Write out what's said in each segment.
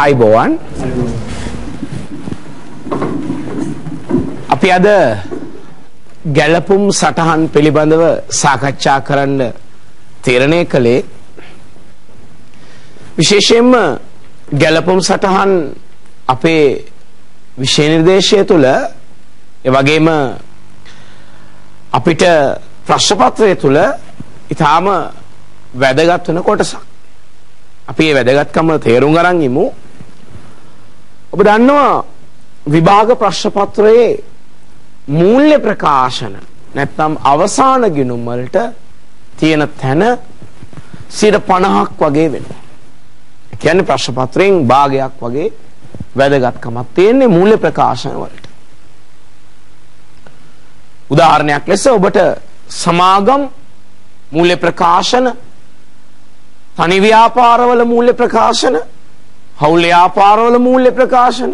අයිබෝවන් අපි අද ගැලපුම් සටහන් පිළිබඳව සාකච්ඡා කරන්න තීරණය කළේ විශේෂයෙන්ම ගැලපුම් සටහන් අපේ විෂය නිර්දේශය තුළ ඒ වගේම අපිට ප්‍රශ්න පත්‍රය තුළ ඊටාම වැදගත් වෙන කොටසක්. අපි මේ වැදගත්කම තේරුම් ගන්න ඉමු. ඔබ දන්නවා විභාග ප්‍රශ්න පත්‍රයේ මූල්‍ය ප්‍රකාශන නැත්නම් අවසාන ගිණුම් වලට තියෙන තැන 50% වගේ වෙනවා. ඒ කියන්නේ ප්‍රශ්න පත්‍රයෙන් භාගයක් වගේ වැදගත්කමක් තියෙන්නේ මූල්‍ය ප්‍රකාශන වලට. උදාහරණයක් ලෙස ඔබට සමාගම් මූල්‍ය ප්‍රකාශන, තනි ව්‍යාපාරවල මූල්‍ය ප්‍රකාශන, හවුල් ව්‍යාපාරවල මූල්‍ය ප්‍රකාශන,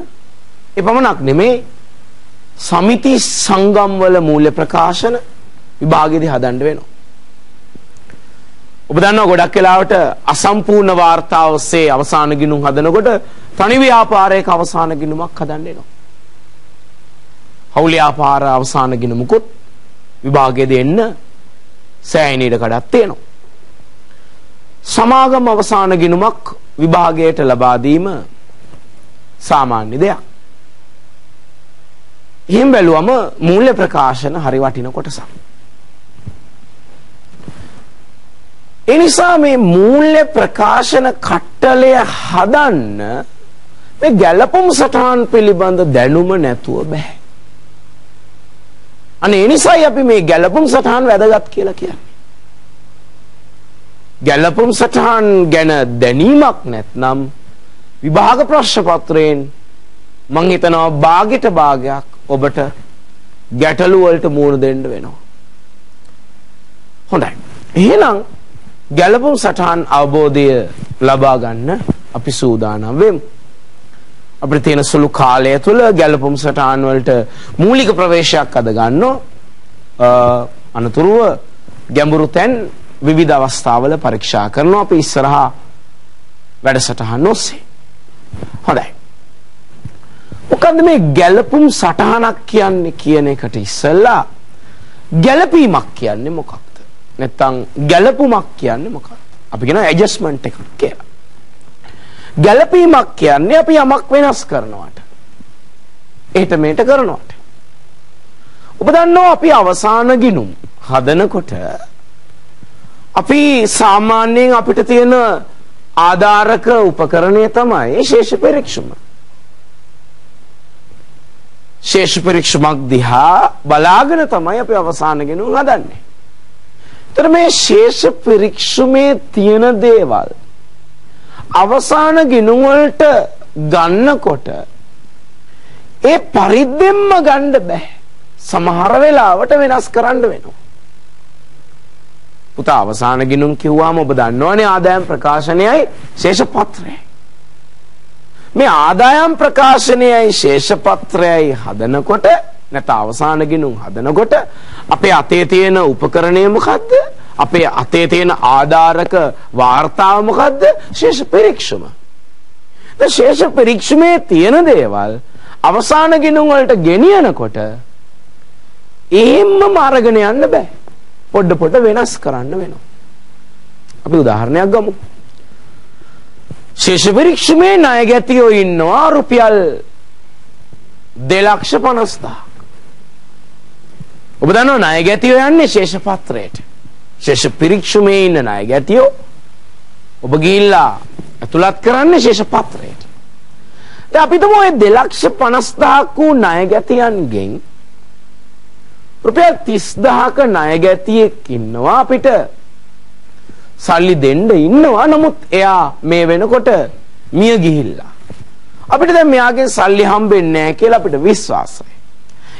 එපමණක් නෙමේ සමිති සංගම් වල මූල්‍ය ප්‍රකාශන විභාගෙදී හදන්න වෙනවා. ඔබ දන්නවා ගොඩක් වෙලාවට අසම්පූර්ණ වාර්තාව ඔස්සේ අවසාන ගිණුම් හදනකොට තනි ව්‍යාපාරයක අවසාන ගිණුමක් හදන්න වෙනවා. හවුල් ව්‍යාපාර අවසාන ගිණුමකුත් විභාගෙදී එන්න සෑහෙන ඉඩකඩක් තියෙනවා. සමාගම් අවසාන ගිණුමක් විභාගයට ලබා දීම සාමාන්‍ය දෙයක්. එහෙන් බැලුවම මූල්‍ය ප්‍රකාශන හරි වටින කොටසක්. ඒ නිසා මේ මූල්‍ය ප්‍රකාශන කට්ටලය හදන්න මේ ගැලපුම් සටහන් පිළිබඳ දැනුම නැතුව බෑ. අනේ ඒ නිසායි අපි මේ ගැලපුම් සටහන් වැදගත් කියලා කියන්නේ. ගැලපුම් සටහන් ගැන දැනීමක් නැත්නම් විභාග ප්‍රශ්න පත්‍රයෙන් මං හිතනවා භාගයට භාගයක් ඔබට ගැටලු වලට මුහුණ දෙන්න වෙනවා. හොඳයි. එහෙනම් ගැලපුම් සටහන් අවබෝධය ලබා ගන්න අපි සූදානම් වෙමු. අපිට තියෙන සුළු කාලය තුළ ගැලපුම් සටහන් වලට මූලික ප්‍රවේශයක් අද ගන්නවා. අනතුරුව ගැඹුරු තැන් විවිධ අවස්ථාවල පරීක්ෂා කරනවා අපි ඉස්සරහා වැඩසටහන් ඔස්සේ. හොඳයි. මොකද්ද මේ ගැලපුම් සටහනක් කියන්නේ කියන එකට ඉස්සෙල්ලා ගැලපීමක් කියන්නේ මොකක්ද? නැත්නම් ගැලපුමක් කියන්නේ මොකක්ද? අපි කියනවා ඇඩ්ජස්ට්මන්ට් එකක් කියලා. ගැලපීමක් කියන්නේ අපි යමක් වෙනස් කරනවට. එහෙට මෙහෙට කරනවට. ඔබ දන්නවා අපි අවසාන ගිණුම් හදනකොට අපි සාමාන්‍යයෙන් අපිට තියෙන ආධාරක උපකරණය තමයි ශේෂ පරීක්ෂම. ශේෂ පරීක්ෂමක් දිහා බලාගෙන තමයි අපි අවසාන ගිණුම් හදන්නේ. ඒතර මේ ශේෂ පරීක්ෂමේ තියෙන දේවල් අවසාන ගිණුම් වලට ගන්නකොට ඒ පරිද්දෙන්ම ගන්න බෑ. සමහර වෙලාවට වෙනස් කරන්න වෙනවා. පුතා අවසාන ගිණුම් කිව්වම ඔබ දන්නවනේ ආදායම් ප්‍රකාශනයයි ශේෂ පත්‍රයයි. මේ ආදායම් ප්‍රකාශනයයි ශේෂ පත්‍රයයි හදනකොට නැත්නම් අවසාන ගිණුම් හදනකොට අපේ අතේ තියෙන උපකරණය මොකද්ද? අපේ අතේ තියෙන ආධාරක වාර්තාව මොකද්ද? ශේෂ පරීක්ෂම. දැන් ශේෂ පරීක්ෂමේ තියෙන දේවල් අවසාන ගිණුම් වලට ගෙනියනකොට එහෙම්ම අරගෙන යන්න බෑ. පොඩ පොඩ වෙනස් කරන්න වෙනවා. අපි උදාහරණයක් ගමු. ශේෂ පරීක්ෂමේ ණය ගැතියෝ ඉන්නවා රුපියල් 2,50,000. ඔබ දන්නවා ණය ගැතියෝ යන්නේ ශේෂ පත්‍රයට. ශේෂ පරීක්ෂමේ ඉන්න ණය ගැතියෝ ඔබ ගිහිල්ලා ඇතුළත් කරන්නේ ශේෂ පත්‍රයට. දැන් අපි තුමු ඔය 2,50,000 වූ ණය ගැතියන්ගෙන් රුපියල් 30,000ක ණය ගැතියෙක් ඉන්නවා අපිට සල්ලි දෙන්න ඉන්නවා. නමුත් එයා මේ වෙනකොට මිය ගිහිල්ලා. අපිට දැන් මෙයාගෙන් සල්ලි හම්බෙන්නේ නැහැ කියලා අපිට විශ්වාසයි.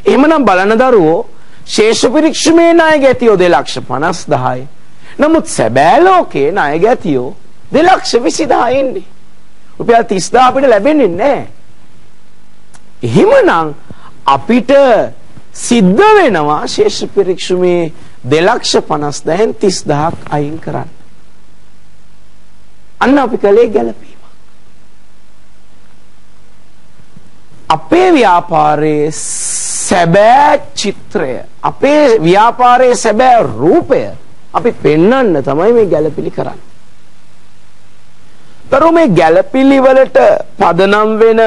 එහෙමනම් බලන දරුවෝ ශේෂ පරීක්ෂමේ ණය ගැතියෝ 2,50,000යි. නමුත් සැබෑ ලෝකේ ණය ගැතියෝ 2,20,000 ඉන්නේ. රුපියල් 30,000 අපිට ලැබෙන්නේ නැහැ. එහෙමනම් අපිට සිද්ධ වෙනවා ශේෂ පරීක්ෂමේ 2,50,000න් 30,000ක් අයින් කරන්න. අන්න අපි කලේ ගැලපීම. අපේ ව්‍යාපාරයේ සැබෑ චිත්‍රය, අපේ ව්‍යාපාරයේ සැබෑ රූපය අපි පෙන්වන්න තමයි මේ ගැළපිලි කරන්නේ. තරු මේ ගැළපිලි වලට පදනම් වෙන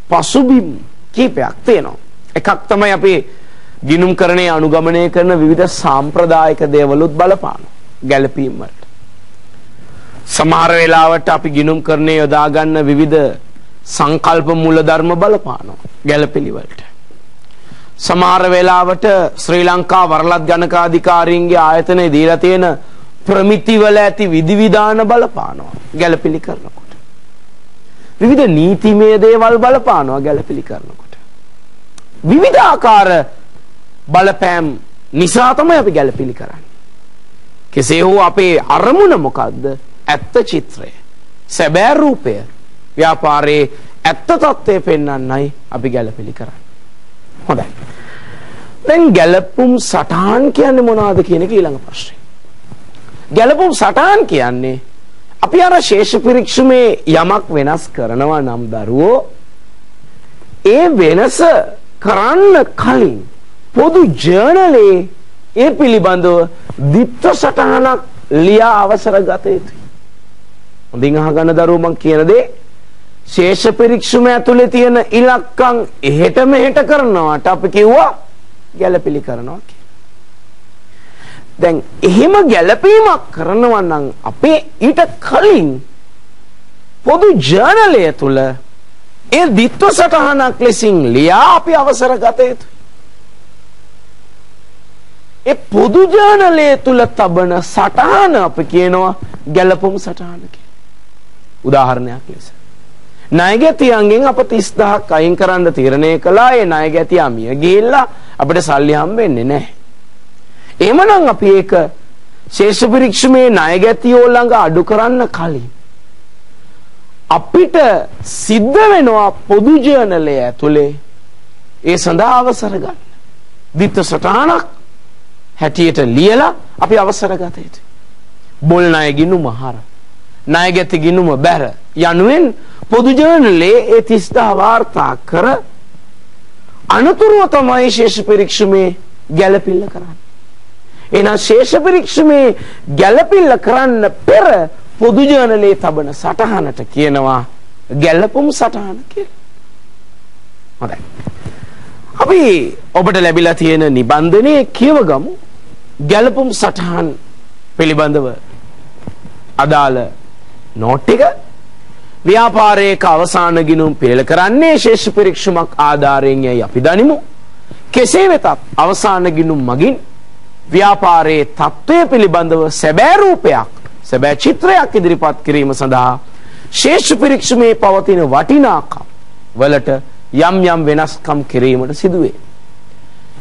පසුබිම් කීපයක් තියෙනවා. එකක් තමයි අපි ගිණුම්කරණයේ අනුගමනය කරන විවිධ සාම්ප්‍රදායික දේවලුත් බලපානවා ගැළපීම් වලට. සමහර වෙලාවට අපි ගිණුම්කරණයේ යොදා ගන්න විවිධ සංකල්ප මූලධර්ම බලපානවා ගැළපිලි වලට. සමහර වෙලාවට ශ්‍රී ලංකා වරලත් ගණකාධිකාරීන්ගේ ආයතනයේ දීලා තියෙන ප්‍රමිති වල ඇති විධිවිධාන බලපානවා ගැළපිලි කරනකොට. විවිධ නීතිමය දේවල් බලපානවා ගැළපිලි කරනකොට. විවිධාකාර බලපෑම් නිසා තමයි අපි ගැළපිලි කරන්නේ. කෙසේ හෝ අපේ අරමුණ මොකද්ද? ඇත්ත චිත්‍රය, සැබෑ රූපය, ව්‍යාපාරයේ ඇත්ත తත්වය පෙන්වන්නයි අපි ගැළපිලි කරන්නේ. හොඳයි. දැන් ගැළපුම් සටහන් කියන්නේ මොනවද කියන එක ඊළඟ ප්‍රශ්නේ. ගැළපුම් සටහන් කියන්නේ අපි අර ශේෂ පරීක්ෂමේ යමක් වෙනස් කරනවා නම් දරුවෝ ඒ වෙනස කරන්න කලින් පොදු ජර්නලේ ඒ පිළිබඳව විත්ත සටහනක් ලියා අවසර ගත යුතුයි. හොඳින් අහගන්න දරුවෝ මම කියන දේ ශේෂ පරීක්ෂම ඇතුලේ තියෙන ඉලක්කම් එහෙට මෙහෙට කරනවාට අපි කිව්වා ගැළපිලි කරනවා කියලා. දැන් එහෙම ගැළපීමක් කරනවා නම් අපේ ඊට කලින් පොදු ජර්නලය තුල ඒ විත්ත සටහනක් ලෙසින් ලියා අපි අවසර ගත යුතුයි. ඒ පොදු ජර්නලය තුල තබන සටහන අපි කියනවා ගැළපුම් සටහන කියලා. උදාහරණයක් ලෙස ණයගැතියන්ගෙන් අප 30000ක් අයින් කරන්න තීරණය කළා. ඒ ණයගැතියා මිය ගිහිල්ලා අපිට සල්ලි හම්බෙන්නේ නැහැ. එහෙමනම් අපි ඒක ශේෂ පරීක්ෂමේ ණයගැතියෝ ළඟ අඩු කරන්න කලින් අපිට සිද්ධ වෙනවා පොදු ජර්නලය ඇතුලේ ඒ සඳහා අවසර ගන්න. විත්ත සටහනක් හැටියට ලියලා අපි අවසර ගත යුතුයි. බොල් ණය ගිණුම හර, ණයගැති ගිණුම බැර යනුවෙන් පොදු ජර්නලේ ඒ 30000 වාර්තා කර අනතුරුව තමයි ශේෂ පරීක්ෂමේ ගැළපිල්ල කරන්නේ. එහෙනම් ශේෂ පරීක්ෂමේ ගැළපිල්ල කරන්න පෙර පොදු ජර්නලේ තබන සටහනට කියනවා ගැළපුම් සටහන කියලා. හොඳයි. අපි ඔබට ලැබිලා තියෙන නිබන්ධනයේ කියවගමු ගැළපුම් සටහන් පිළිබඳව අදාළ නෝට් එක. ව්‍යාපාරයක අවසාන ගිණුම් පෙළ කරන්නේ ශේෂ පරීක්ෂමක් ආධාරයෙන් යයි අපි දනිමු. කෙසේ වෙතත් අවසාන ගිණුම් මගින් ව්‍යාපාරයේ තත්ත්වය පිළිබඳව සැබෑ රූපයක්, සැබෑ චිත්‍රයක් ඉදිරිපත් කිරීම සඳහා ශේෂ පරීක්ෂමේ පවතින වටිනාකම් වලට යම් යම් වෙනස්කම් කිරීමට සිදුවේ.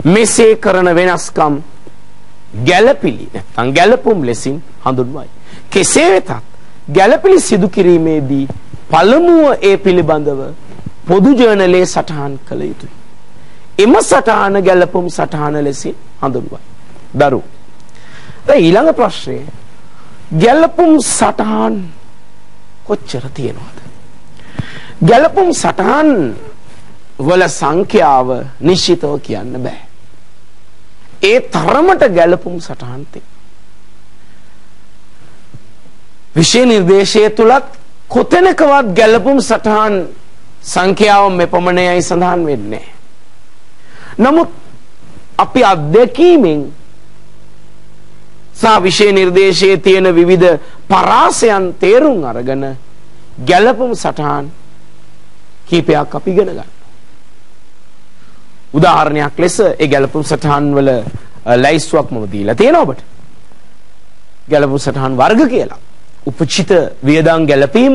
මෙසේ කරන වෙනස්කම් ගැළපිලි නැත්නම් ගැළපුම් ලෙසින් හඳුන්වයි. කෙසේ වෙතත් ගැළපිලි සිදු කිරීමේදී පළමුව ඒ පිළිබඳව පොදු ජර්නලයේ සටහන් කළ යුතුයි. එම සටහන ගැළපුම් සටහන ලෙසින් හඳුන්වයි. දරු. දැන් ඊළඟ ප්‍රශ්නේ ගැළපුම් සටහන් කොච්චර තියෙනවද? ගැළපුම් සටහන් වල සංඛ්‍යාව නිශ්චිතව කියන්න බෑ. ඒ තරමට ගැළපුම් සටහන් තියෙනවා. විෂය නිර්දේශය තුලත් කොතැනකවත් ගැළපුම් සටහන් සංඛ්‍යාව මෙපමණයි සඳහන් වෙන්නේ. නමුත් අපි අත්දැකීමෙන් සහ විෂය නිර්දේශයේ තියෙන විවිධ පරාසයන් තේරුම් අරගෙන ගැළපුම් සටහන් කීපයක් අපි ඉගෙන ගන්නවා. උදාහරණයක් ලෙස ඒ ගැළපුම් සටහන් වල ලයිස්තුවක් මම දීලා තියෙනවා ඔබට. ගැළපුම් සටහන් වර්ග කියලා. උපචිත වියදම් ගැළපීම,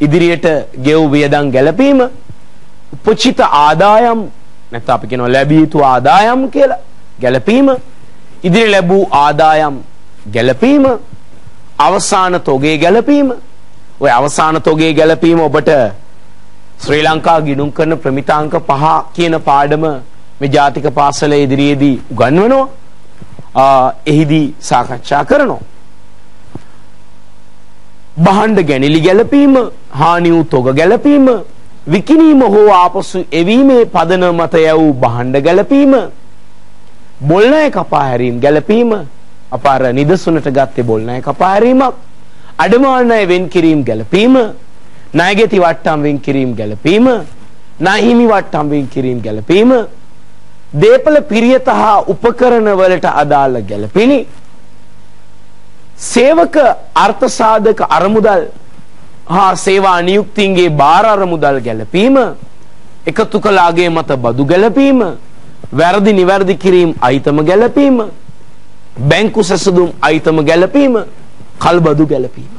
ඉදිරියට ගෙව් වියදම් ගැළපීම, උපචිත ආදායම් නැත්නම් අපි කියනවා ලැබිය යුතු ආදායම් කියලා ගැළපීම, ඉදිරි ලැබූ ආදායම් ගැළපීම, අවසාන තොගේ ගැළපීම. ඔය අවසාන තොගේ ගැළපීම ඔබට ශ්‍රී ලංකා ගිණුම් කරන ප්‍රමිතාංක 5 කියන පාඩම මේ ජාතික පාසල ඉදිරියේදී උගන්වනවා. එහිදී සාකච්ඡා කරනවා. භාණ්ඩ ගැනිලි ගැළපීම, හානි වූ තොග ගැළපීම, විකිණීම හෝ ආපසු එවීමේ පදනම මත යවූ භාණ්ඩ ගැලපීම, බොල්ණය කපා හැරීම ගැලපීම, අපාර නිදසුනට ගත්තේ බොල්ණය කපා හැරීමක්, අඩමාන ණය වෙන් කිරීම ගැලපීම, ණයගෙති වට්ටම් වෙන් කිරීම ගැලපීම, ණයහිමි වට්ටම් වෙන් කිරීම ගැලපීම, දේපල පිරියත හා උපකරණ වලට අදාළ ගැලපිලි, සේවක අර්ථ සාධක අරමුදල් හා සේවා නියුක්තින්ගේ බාර අරමුදල් ගැලපීම, එකතු කළාගේ මත බදු ගැලපීම, වැරදි නිවැරදි කිරීම අයිතම ගැලපීම, බැංකු සැසඳුම් අයිතම ගැලපීම, කල්බදු ගැලපීම.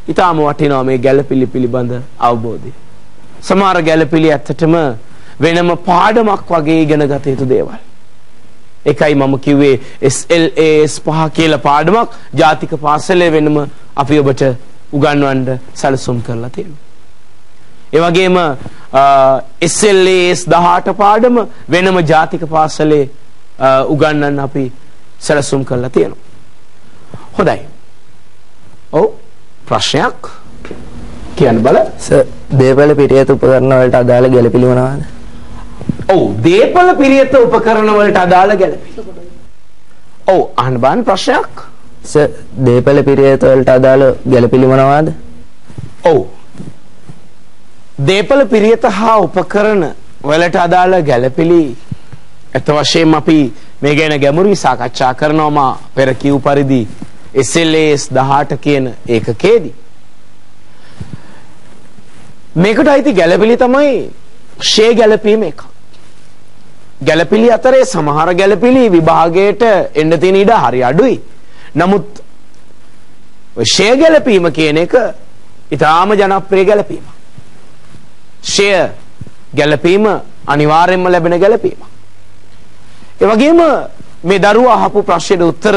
ඊටාම වටිනවා මේ ගැලපිලි පිළිබඳ අවබෝධය. සමහර ගැලපිලි ඇත්තටම වෙනම පාඩමක් වගේ ඉගෙන ගත යුතු දේවල්. ඒකයි මම කිව්වේ SLAS 5 කියලා පාඩමක් ජාතික පාසලේ වෙනම අපි ඔබට උගන්වන්න සැලසුම් කරලා තියෙනවා. ඒ වගේම SLAS 18 පාඩම වෙනම ජාතික පාසලේ උගන්වන්න අපි සැලසුම් කරලා තියෙනවා. හොඳයි. ඔව් ප්‍රශ්නයක් කියන්න බල. සර් දේපල පිරියත උපකරණ වලට අදාළ ගැළපිලි මොනවාද? ඔව් දේපල පිරියත උපකරණ වලට අදාළ ගැළපිලි. ඔව් අහන්න බලන්න ප්‍රශ්නයක්. සර් දේපල පිරියත වලට අදාළ ගැළපිලි මොනවාද? ඔව් දේපල පිරියත හා උපකරණ වලට අදාළ ගැළපිලි අත වශයෙන්ම අපි මේ ගැන ගැඹුරින් සාකච්ඡා කරනවා පෙර කිව් පරිදි SLAS 18 කියන ඒකකයේදී. මේකට අයිති ගැළපිලි තමයි ෂේ ගැළපීම එක. ගැළපිලි අතරේ සමහර ගැළපිලි විභාගයට එන්න තියෙන ඉඩ හරි අඩුයි. නමුත් ෂේ ගැළපීම කියන එක ඉතාම ජනප්‍රිය ගැළපීමක්. ෂේ ගැළපීම අනිවාර්යයෙන්ම ලැබෙන ගැළපීමක්. ඒ වගේම මේ දරුවා අහපු ප්‍රශ්නෙට උත්තර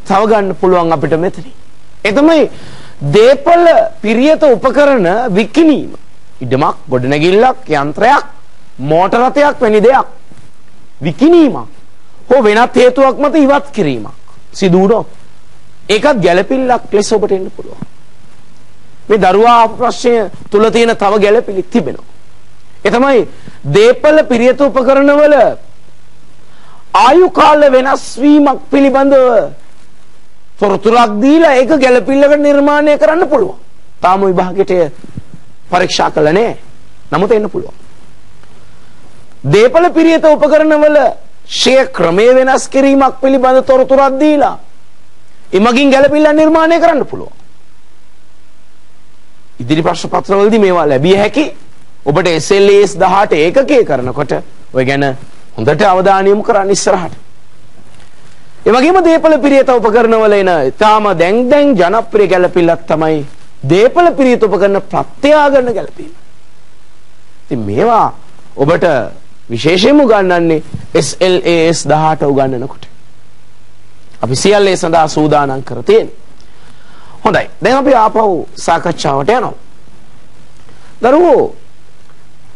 තව ගන්න පුළුවන් අපිට මෙතනින්. ඒ තමයි දේපල පිරියත උපකරණ විකිණීම. ඉඩමක්, ගොඩනැගිල්ලක්, යන්ත්‍රයක්, මෝටර රථයක් වැනි දෙයක් විකිණීමක් හෝ වෙනත් හේතුවක් මත ඉවත් කිරීමක් සිදු වුණොත් ඒකත් ගැළපිල්ලක් ලෙස ඔබට එන්න පුළුවන්. මේ දරුවා ප්‍රශ්නය තුල තියෙන තව ගැළපිලි තිබෙනවා. ඒ තමයි දේපල පිරියත උපකරණවල ආයු කාල වෙනස් වීමක් පිළිබඳව තොරතුරක් දීලා ඒක ගැළපිල්ලකට නිර්මාණය කරන්න පුළුවන්. තාම විභාගයට පරීක්ෂා කළා නෑ. නමුත් එන්න පුළුවන්. දේපල පිරියත උපකරණවල ෂේ ක්‍රමයේ වෙනස් කිරීමක් පිළිබඳ තොරතුරක් දීලා එමගින් ගැළපිල්ල නිර්මාණය කරන්න පුළුවන්. ඉදිරි ප්‍රශ්න පත්‍රවලදී මේවා ලැබිය හැකි. ඔබට SLAS 18 ඒකකයේ කරනකොට ඔය ගැන හොඳට අවධානය යොමු කරන්න ඉස්සරහට. ඒ වගේම දේපල පිරියත උපකරණවල එන ඊටාම දැන් ජනප්‍රිය ගැළපිල්ලක් තමයි දේපල පිරියත උපකරණ ප්‍රත්‍යාගන ගැළපීම. ඉතින් මේවා ඔබට විශේෂයෙන්ම උගන්වන්නේ SLAS 18 උගන්වනකොට. අපි සියල්ල ඒ සඳහා සූදානම් කර තියෙනවා. හොඳයි. දැන් අපි ආපහු සාකච්ඡාවට යනවා. දරුවෝ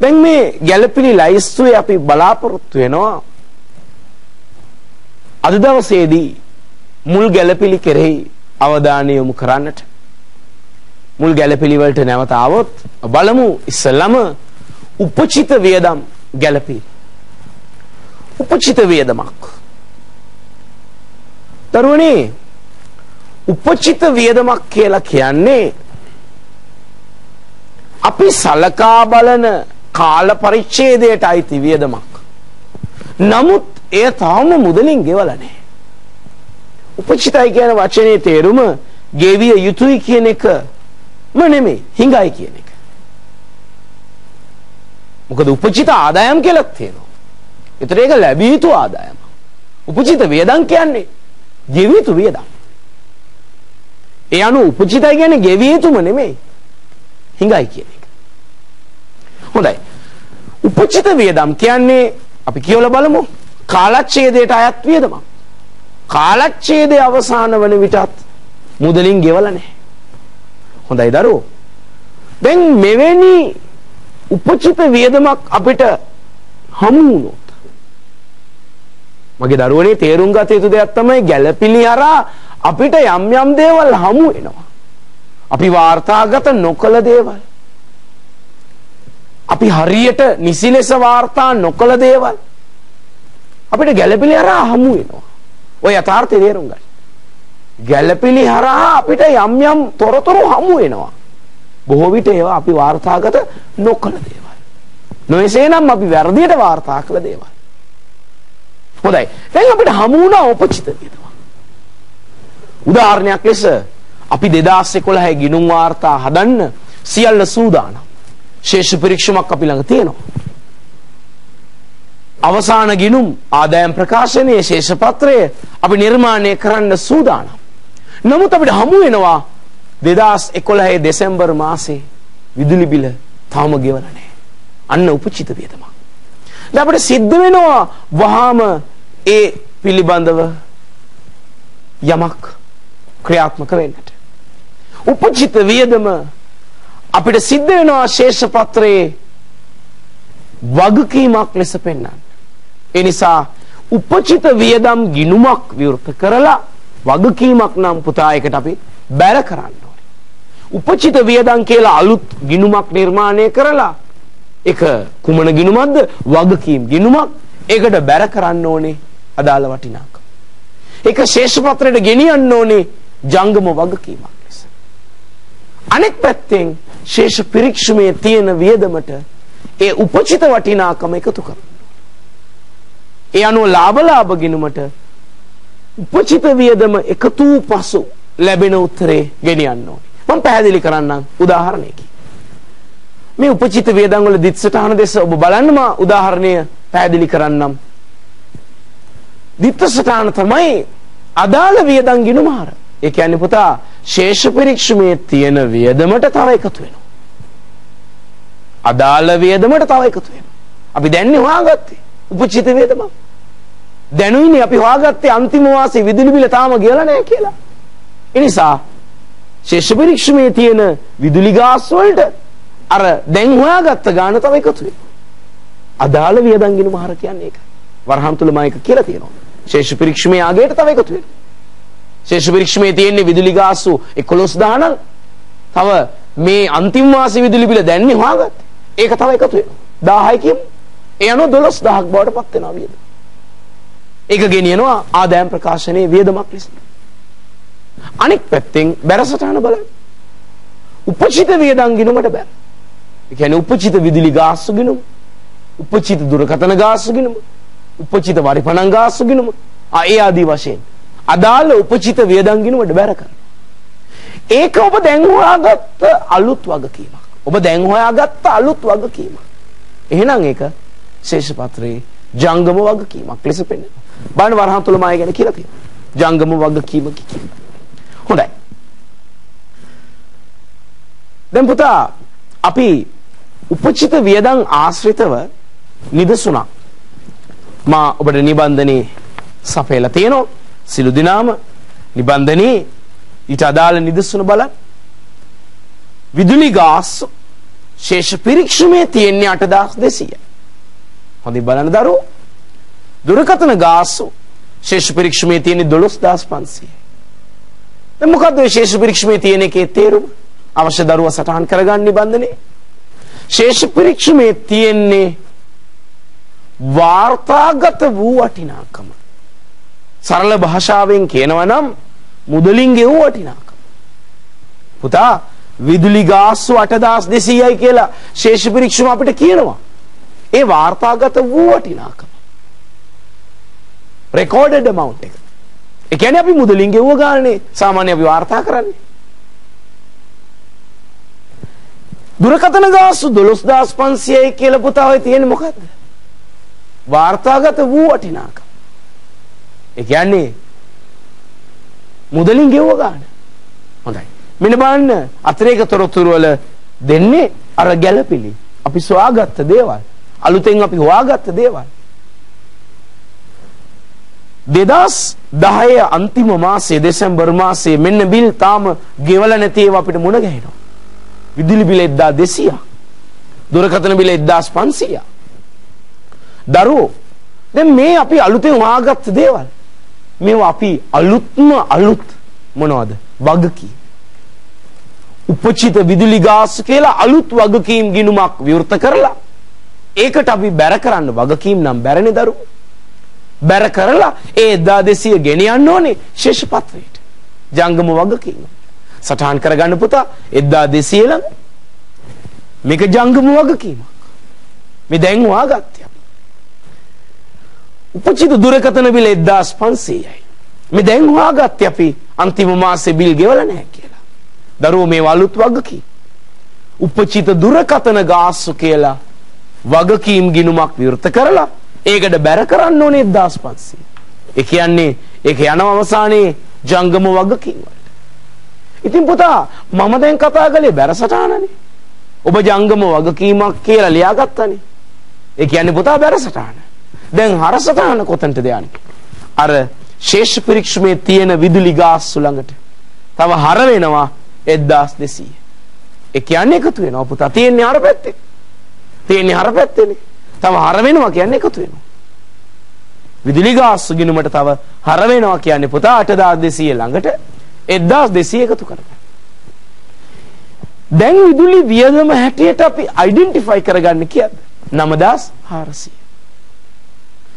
දැන් මේ ගැළපිලි ලයිස්තුවේ අපි බලාපොරොත්තු වෙනවා අද දවසේදී මුල් ගැළපිලි කෙරෙහි අවධානය යොමු කරන්නට. මුල් ගැළපිලි වලට නැවත આવොත් බලමු ඉස්සෙල්ලාම උපචිත වියදම් ගැළපිලි. උපචිත වියදමක්. දරුවනේ උපචිත වියදමක් කියලා කියන්නේ අපි සලකා බලන කාල පරිච්ඡේදයට අයිති වියදමක්. නමුත් එය තාම මුදලින් ගෙවලා නැහැ. උපචිතයි කියන වචනේ තේරුම ගෙවිය යුතුයි කියන එකම නෙමෙයි, හිඟයි කියන එක. මොකද උපචිත ආදායම් කියලා තියෙනවා. ඒතර ඒක ලැබිය යුතු ආදායම. උපචිත වියදම් කියන්නේ ගෙවිය යුතු වියදම්. ඒ අනුව උපචිතයි කියන්නේ ගෙවිය යුතුම නෙමෙයි, හිඟයි කියන එක. හොඳයි. උපචිත වියදම් කියන්නේ අපි කියවලා බලමු. කාලච්ඡේදයට අයත් වියදමක්. කාලච්ඡේදයේ අවසාන වන විටත් මුදලින් ගෙවලා නැහැ. හොඳයි දරුවෝ. දැන් මෙවැනි උපචිත වියදමක් අපිට හමු වුණොත් මගේ දරුවනේ තේරුම් ගත යුතු දෙයක් තමයි ගැළපිලි හරහා අපිට යම් දේවල් හමු වෙනවා. අපි වාර්තාගත නොකළ දේවල්. අපි හරියට නිසි ලෙස වාර්තා නොකළ දේවල් අපිට ගැළපෙලි හරහා හමු වෙනවා. ඔය යථාර්ථය තේරුම් ගන්න. ගැළපෙලි හරහා අපිට යම් යම් තොරතුරු හමු වෙනවා. බොහෝ විට ඒවා අපි වාර්තාගත නොකළ දේවල්. නොයසේනම් අපි වැරදියට වාර්තා කළ දේවල්. හොඳයි. දැන් අපිට හමු වුණා උපචිත වියදම. උදාහරණයක් ලෙස අපි 2011 ගිණුම් වාර්තා හදන්න සියල්ල සූදානම්. ශේෂ පරීක්ෂමක් අපි ළඟ තියෙනවා. අවසාන ගිණුම් ආදායම් ප්‍රකාශනයේ ශේෂ පත්‍රය අපි නිර්මාණය කරන්න සූදානම්. නමුත් අපිට හමු වෙනවා 2011 දෙසැම්බර් මාසේ විදුලි බිල තාම ගෙවලා නැහැ. අන්න උපචිත වියදමක්. දැන් අපිට සිද්ධ වෙනවා වහාම ඒ පිළිබඳව යමක් ක්‍රියාත්මක වෙන්නට. උපචිත වියදම අපිට සිද්ධ වෙනවා ශේෂ පත්‍රයේ වගකීමක් ලෙස පෙන්වන්න. ඒ නිසා උපචිත වියදම් ගිණුමක් විවෘත කරලා වගකීමක් නම් පුතා එකට අපි බැර කරන්න ඕනේ. උපචිත වියදම් කියලා අලුත් ගිණුමක් නිර්මාණය කරලා ඒක කුමන ගිණුමක්ද? වගකීම් ගිණුමක්. ඒකට බැර කරන්න ඕනේ අදාළ වටිනාකම. ඒක ශේෂ පත්‍රයට ගෙනියන්න ඕනේ ජංගම වගකීමක් ලෙස. අනෙක් පැත්තෙන් ශේෂ පරීක්ෂමයේ තියෙන වියදමට ඒ උපචිත වටිනාකම එකතු කරනවා. ඒ අනුව ලාභ ගිණුමට උපචිත වියදම එකතු පසු ලැබෙන උත්තරේ ගෙනියන්න ඕනේ. මම පැහැදිලි කරන්නම් උදාහරණයකින්. මේ උපචිත වියදම් වල දිත්සටහන දෙස ඔබ බලන්න මා උදාහරණය පැහැදිලි කරන්නම්. දිත්සටහන තමයි අදාළ වියදම් ගිණුම හර. ඒ කියන්නේ පුතා ශේෂ පරීක්ෂමයේ තියෙන වියදමට තව එකතු වෙනවා. අදාළ වියදමට තව එකතු වෙනවා. අපි දැන්නේ හොයාගත්තේ උපචිත වියදම. දැනුයිනේ අපි හොයාගත්තේ අන්තිම මාසේ විදුලි බිල තාම ගෙවලා නැහැ කියලා. ඒ නිසා ශේෂ පරීක්ෂමයේ තියෙන විදුලි ගාස් වලට අර දැන් හොයාගත්ත ගාන තව එකතු වෙනවා. අදාළ වියදම් ගිණුම හර කියන්නේ ඒකයි. වරහන් තුල මම ඒක කියලා තියෙනවා. ශේෂ පරීක්ෂමයේ ආගයට තව එකතු වෙනවා. ශේෂ පරීක්ෂමයේ තියෙන විදුලි ගාස්තු 11000 තව මේ අන්තිම මාසේ විදුලි බිල දැන්නේ හොයාගත්තේ. ඒක තව එකතු වෙනවා 1000 කියමු. ඒ අනුව 12000ක් බවට පත් වෙනවා වියදම. ඒක ගෙනියනවා ආදායම් ප්‍රකාශනයේ වියදමක් ලෙස. අනෙක් පැත්තෙන් බැරසටහන බලන්න. උපචිත වියදම් ගිණුමට බැර. ඒ කියන්නේ උපචිත විදුලි ගාස්තු ගිණුම, උපචිත දුරකථන ගාස්තු ගිණුම, උපචිත වරිපණන් ගාස්තු ගිණුම, ඒ ආදී වශයෙන් අදාළ උපචිත වියදම් ගිණුමට බැර කරනවා. ඒක ඔබ දැන් හොයාගත්ත අලුත් වගකීමක්. ඔබ දැන් හොයාගත්ත අලුත් වගකීමක්. එහෙනම් ඒක ශේෂ පත්‍රයේ ජංගම වගකීමක් ලෙස පෙන්නනවා. බලන්න වරහන් තුල මාය ගැන කියලා තියෙනවා. ජංගම වගකීම කියන්නේ. හොඳයි. දැන් පුතා අපි උපචිත වියදම් ආශ්‍රිතව නිදසුණක් මා ඔබට නිබන්ධනේ සපයලා තියෙනවා. සිළු දිනාම නිබන්ධනේ ඊට අදාළ නිදසුන බලන්න. විදුලි ගාස් ශේෂ පරීක්ෂමයේ තියෙන්නේ 8200යි. හොඳින් බලන්න දරුවෝ. දුරකථන ගාස් ශේෂ පරීක්ෂමයේ තියෙන්නේ 12500යි. දැන් මොකද්ද මේ ශේෂ පරීක්ෂමයේ තියෙන එකේ තේරුම? අවශ්‍ය දරුවා සටහන් කරගන්න නිබන්ධනේ. ශේෂ පරීක්ෂමයේ තියෙන්නේ වාර්තාගත වූ වටිනාකම. සරල භාෂාවෙන් කියනවා නම් මුදලින් ගෙවූ වටිනාකම. පුතා විදුලි ගාස්තු 8200යි කියලා ශේෂ පරීක්ෂම අපිට කියනවා. ඒ වාර්තාගත වූ වටිනාකම. රෙකෝඩඩ් amount එක. ඒ කියන්නේ අපි මුදලින් ගෙවුව ගානේ සාමාන්‍ය අපි වාර්තා කරන්නේ. දුරකථන ගාස්තු 12500යි කියලා පුතා ඔය තියෙන්නේ මොකද්ද? වාර්තාගත වූ වටිනාකම. ඒ කියන්නේ මුදලින් ගෙවුව ගාන. හොඳයි. මෙන්න බලන්න අතිරේක තොරතුරු වල දෙන්නේ අර ගැළපිලි. අපි සොයාගත්ත දේවල්. අලුතෙන් අපි හොයාගත්ත දේවල්. 2010 අන්තිම මාසයේ දෙසැම්බර් මාසයේ මෙන්න බිල් තාම ගෙවලා නැති ඒවා අපිට මුණ ගැහෙනවා. විදුලි බිල 1200ක්. දුරකථන බිල 1500ක්. දරුවෝ දැන් මේ අපි අලුතෙන් හොයාගත්ත දේවල්. මේවා අපි අලුත් මොනවද? වගකීම්. උපචිත විදුලි ගාස්තු කියලා අලුත් වගකීම් ගිණුමක් විවෘත කරලා ඒකට අපි බැර කරන්න වගකීම් නම් බැරනේ දරුවෝ. බැර කරලා ඒ 1200 ගෙනියන්න ඕනේ ශේෂ පත්‍රයට. ජංගම වගකීම. සටහන් කරගන්න පුතා 1200 ළඟ මේක ජංගම වගකීමක්. මේ දැන් වාගත්තේ. උපචිත දුරකථන බිල 1500යි. මේ දැන් වාගත්තේ අපි අන්තිම මාසේ බිල් ගෙවලා නැහැ කියලා. දරුවෝ මේ අලුත් වගකීම්. උපචිත දුරකථන ගාස්තු කියලා වගකීම් ගිණුමක් විවෘත කරලා ඒකට බැර කරන්න ඕනේ 1500. ඒ කියන්නේ ඒක යන අවසානයේ ජංගම වගකීම් වලට. ඉතින් පුතා මම දැන් කතා කළේ බැර සටහනනේ. ඔබ ජංගම වගකීමක් කියලා ලියාගත්තනේ. ඒ කියන්නේ පුතා බැර සටහන. දැන් හර සටහන කොතනටද යන්නේ? අර ශේෂ පරීක්ෂමේ තියෙන විදුලි ගාස්තු ළඟට. තව හර වෙනවා 1200. ඒ කියන්නේ එකතු වෙනවා පුතා. තියෙන්නේ හර පැත්තේ. තියෙන්නේ හර පැත්තේනේ. තව හර වෙනවා කියන්නේ එකතු වෙනවා. විදුලි ගාස්තු ගිණුමට තව හර වෙනවා කියන්නේ පුතා 8200 ළඟට 1200 එකතු කරගන්න. දැන් විදුලි වියදම හැටියට අපි අයිඩෙන්ටිෆයි කරගන්න කියද්ද 9400.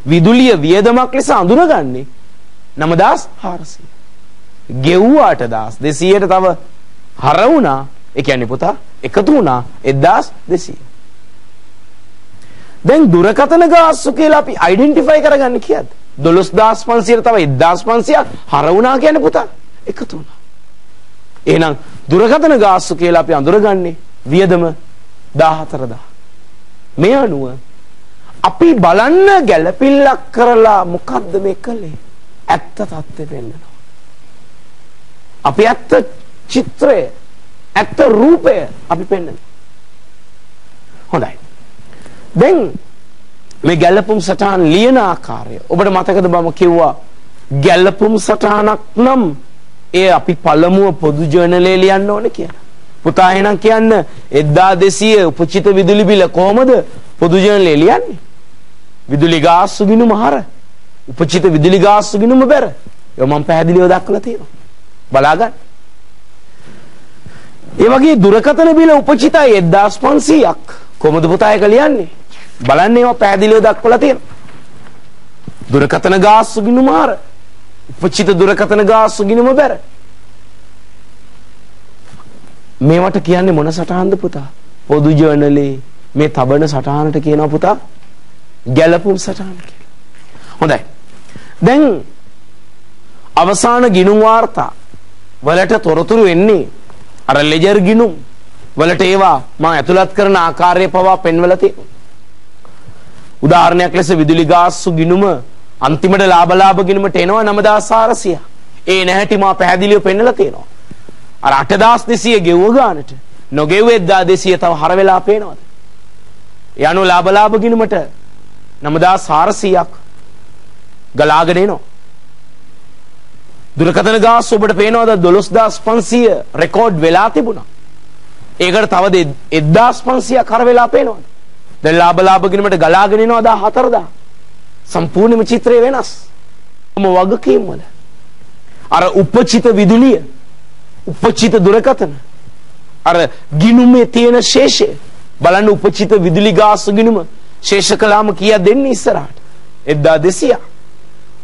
විදුලිය වියදමක් ලෙස අඳුනගන්නේ 9400. ගෙව්වාට 1200ට තව හර වුණා. ඒ කියන්නේ පුතා එකතු වුණා 1200. දැන් දුරකථන ගාස්තු කියලා අපි අයිඩෙන්ටිෆයි කරගන්න කියද්ද 12500ට තව 1500ක් හර වුණා කියන්නේ පුතා එකතු වුණා. එහෙනම් දුරකථන ගාස්තු කියලා අපි අඳුරගන්නේ වියදම 14000. මේ අනුව අපි බලන්න ගැළපිල්ලක් කරලා මොකද්ද මේ කළේ? ඇත්ත තත්ත්වෙ පෙන්නනවා. අපි ඇත්ත චිත්‍රය, ඇත්ත රූපය අපි පෙන්නනවා. හොඳයි. දැන් මේ ගැළපුම් සටහන් ලියන ආකාරය ඔබට මතකද මම කිව්වා ගැළපුම් සටහනක් නම් ඒ අපි පළමුව පොදු ජර්නලේ ලියන්න ඕනේ කියලා. පුතා එහෙනම් කියන්න 1200 උපචිත විදුලි බිල කොහමද පොදු ජර්නලේ ලියන්නේ? විදුලි ගාස්තු ගිණුම හර උපචිත විදුලි ගාස්තු ගිණුම බැර. ඒක මම පැහැදිලිව දක්වලා තියෙනවා. බලා ගන්න. ඒ වගේ දුරකථන බිල උපචිතයි 1500ක්. කොහොමද පුතා ඒක ලියන්නේ? බලන්න ඒවා පැහැදිලිව දක්වලා තියෙනවා. දුරකථන ගාස්තු ගිණුම හර උපචිත දුරකථන ගාස්තු ගිණුම බැර. මේවට කියන්නේ මොන සටහන්ද පුතා? පොදු ජර්නලේ මේ තබන සටහනට කියනවා පුතා ගැළපුම් සටහන කියලා. හොඳයි. දැන් අවසාන ගිණුම් වාර්තා වලට තොරතුරු එන්නේ අර ලෙජර් ගිණුම් වලට ඒවා මම ඇතුළත් කරන ආකාරය පවා පෙන්වලා තියෙනවා. උදාහරණයක් ලෙස විදුලි ගාස්තු ගිණුම අන්තිමට ලාභ ගිණුමට එනවා 9400. ඒ නැහැටි මම පැහැදිලිව පෙන්නලා තියෙනවා. අර 8200 ගෙවුව ගානට නොගෙව්වේ 1200 තව හර වෙලා පේනවද? ඒ අනුව ලාභ ගිණුමට 9400ක් ගලාගෙන එනවා. දුරකථන ගාස්තු ඔබට පේනවද 12500 රෙකෝඩ් වෙලා තිබුණා. ඒකට තව 1500ක් හර වෙලා පේනවද? දැන් ලාභ ගිණුමට ගලාගෙන එනවා 14000. සම්පූර්ණම චිත්‍රය වෙනස්. වගකීම් වල අර උපචිත විදුලිය, උපචිත දුරකථන, අර ගිණුමේ තියෙන ශේෂය බලන්න. උපචිත විදුලි ගාස්තු ගිණුම ශේෂ කළාම කීයක් දෙන්නේ ඉස්සරහට? 1200.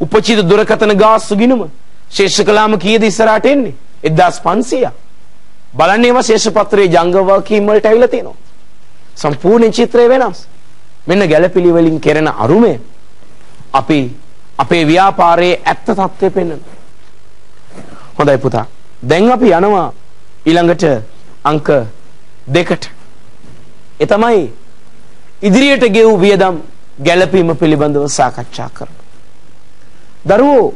උපචිත දුරකථන ගාස්තු ගිණුම ශේෂ කළාම කීයද ඉස්සරහට එන්නේ? 1500. බලන්න ඒවා ශේෂ පත්‍රයේ ජංගම වගකීම් වලට ඇවිල්ලා තියෙනවා. සම්පූර්ණ චිත්‍රය වෙනස්. මෙන්න ගැළපිලි වලින් කෙරෙන අරුමය අපි අපේ ව්‍යාපාරයේ ඇත්ත තත්ත්වය පෙන්වනවා. හොඳයි පුතා. දැන් අපි යනවා ඊළඟට අංක 2ට. ඒ තමයි ඉදිරියට ගෙවූ වියදම් ගැළපීම පිළිබඳව සාකච්ඡා කරමු. දරුවෝ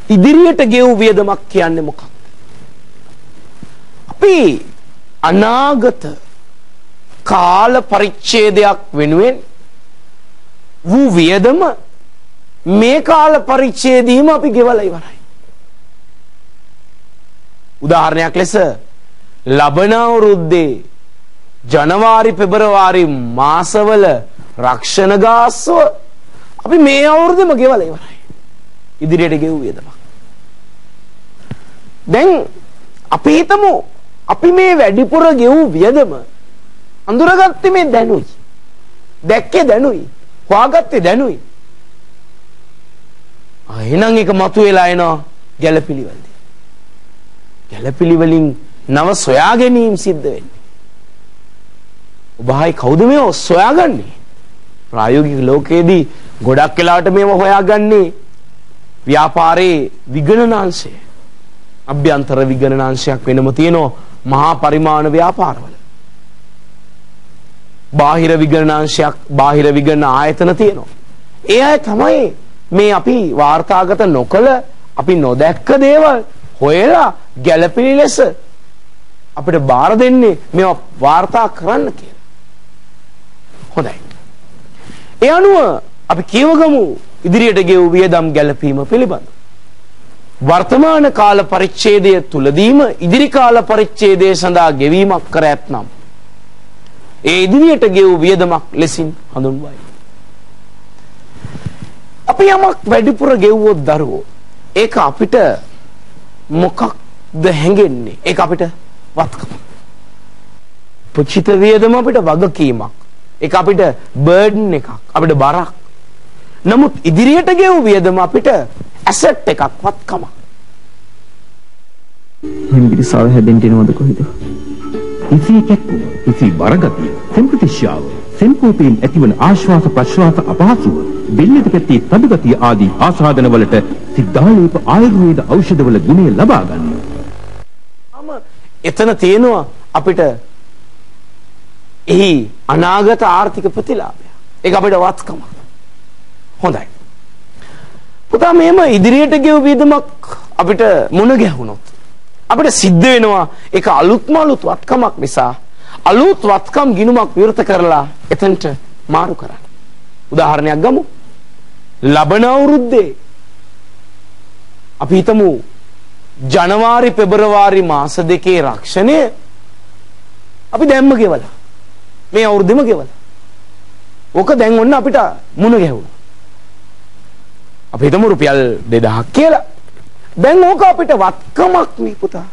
ඉදිරියට ගෙවූ වියදමක් කියන්නේ මොකක්ද? අපි අනාගත කාල පරිච්ඡේදයක් වෙනුවෙන් වූ වියදම මේ කාල පරිච්ඡේදීම අපි ගෙවලා ඉවරයි. උදාහරණයක් ලෙස ලබන අවුරුද්දේ ජනවාරි පෙබරවාරි මාසවල රක්ෂණ ගාස්තුව අපි මේ අවුරුද්දේම ගෙවලා ඉවරයි. ඉදිරියට ගෙවූ වියදමක්. දැන් අපි හිතමු අපි මේ වැඩිපුර ගෙවූ වියදම අඳුරගත්තේ මේ දැනුයි. දැක්කේ දැනුයි. හොයාගත්තේ දැනුයි. එහෙනම් ඒක මතුවලා එනවා ගැළපිලිවල. ගැළපිලිවලින් නව සොයා ගැනීම සිද්ධ වෙන්නේ. ඔබයි කවුද මේව සොයාගන්නේ? ප්‍රායෝගික ලෝකයේදී ගොඩක් වෙලාවට මේව හොයාගන්නේ ව්‍යාපාරයේ විගණනාංශය. අභ්‍යන්තර විගණනාංශයක් වෙනම තියෙනවා මහා පරිමාණ ව්‍යාපාරවල. බාහිර විගණනාංශයක්, බාහිර විගණන ආයතන තියෙනවා. ඒ අය තමයි මේ අපි වාර්තාගත නොකළ, අපි නොදැක්ක දේවල් හොයලා ගැළපෙන ලෙස අපිට බාර දෙන්නේ මේවා වාර්තා කරන්න කියලා. හොඳයි. ඒ අනුව අපි කියවගමු ඉදිරියට ගෙවූ වියදම් ගැළපීම පිළිබඳ. වර්තමාන කාල පරිච්ඡේදය තුලදීම ඉදිරි කාල පරිච්ඡේදය සඳහා ගෙවීමක් කර ඇතනම් ඒ ඉදිරියට ගෙවූ වියදමක් ලෙසින් හඳුන්වයි. අපි යමක් වැඩිපුර ගෙවුවොත් දරුවෝ ඒක අපිට මොකක්ද හැඟෙන්නේ? ඒක අපිට වත්කමක්. පුචිත වියදම අපිට වගකීමක්. ඒක අපිට බර්ඩන් එකක්, අපිට බරක්. නමුත් ඉදිරියට ගෙවූ වියදම අපිට ඇසට් එකක්, වත්කමක්. හිම්බිරිසාව හැදෙන්න එනවද කොහෙද? ඉසි කැක්කුම, ඉසි බරගතිය, සෙම්ප්‍රතිශ්‍යාව, සෙම්කෝපයෙන් ඇතිවන ආශ්වාස ප්‍රශ්වාස අපහසුව, බෙල්ලට පැත්තේ තදගතිය ආදී ආසාදන වලට සිද්ධාලේප ආයුර්වේද ඖෂධවල ගුණය ලබා ගන්න. එතන තියෙනවා අපිට එහි අනාගත ආර්ථික ප්‍රතිලාභය. ඒක අපිට වත්කමක්. හොඳයි. පුතා මෙහෙම ඉදිරියට ගෙවූ වියදමක් අපිට මුණ ගැහුණොත් අපිට සිද්ධ වෙනවා ඒක අලුත්ම අලුත් වත්කමක් නිසා අලුත් වත්කම් ගිණුමක් විවෘත කරලා එතනට මාරු කරන්න. උදාහරණයක් ගමු. ලබන අවුරුද්දේ අපි හිතමු ජනවාරි පෙබරවාරි මාස දෙකේ රක්ෂණය අපි දැම්ම ගෙවලා මේ අවුරුද්දෙම ගෙවලා. ඕක දැන් ඔන්න අපිට මුණ ගැහුණා. අපි හිතමු රුපියල් 2000ක් කියලා. දැන් ඕක අපිට වත්කමක් නේ පුතා.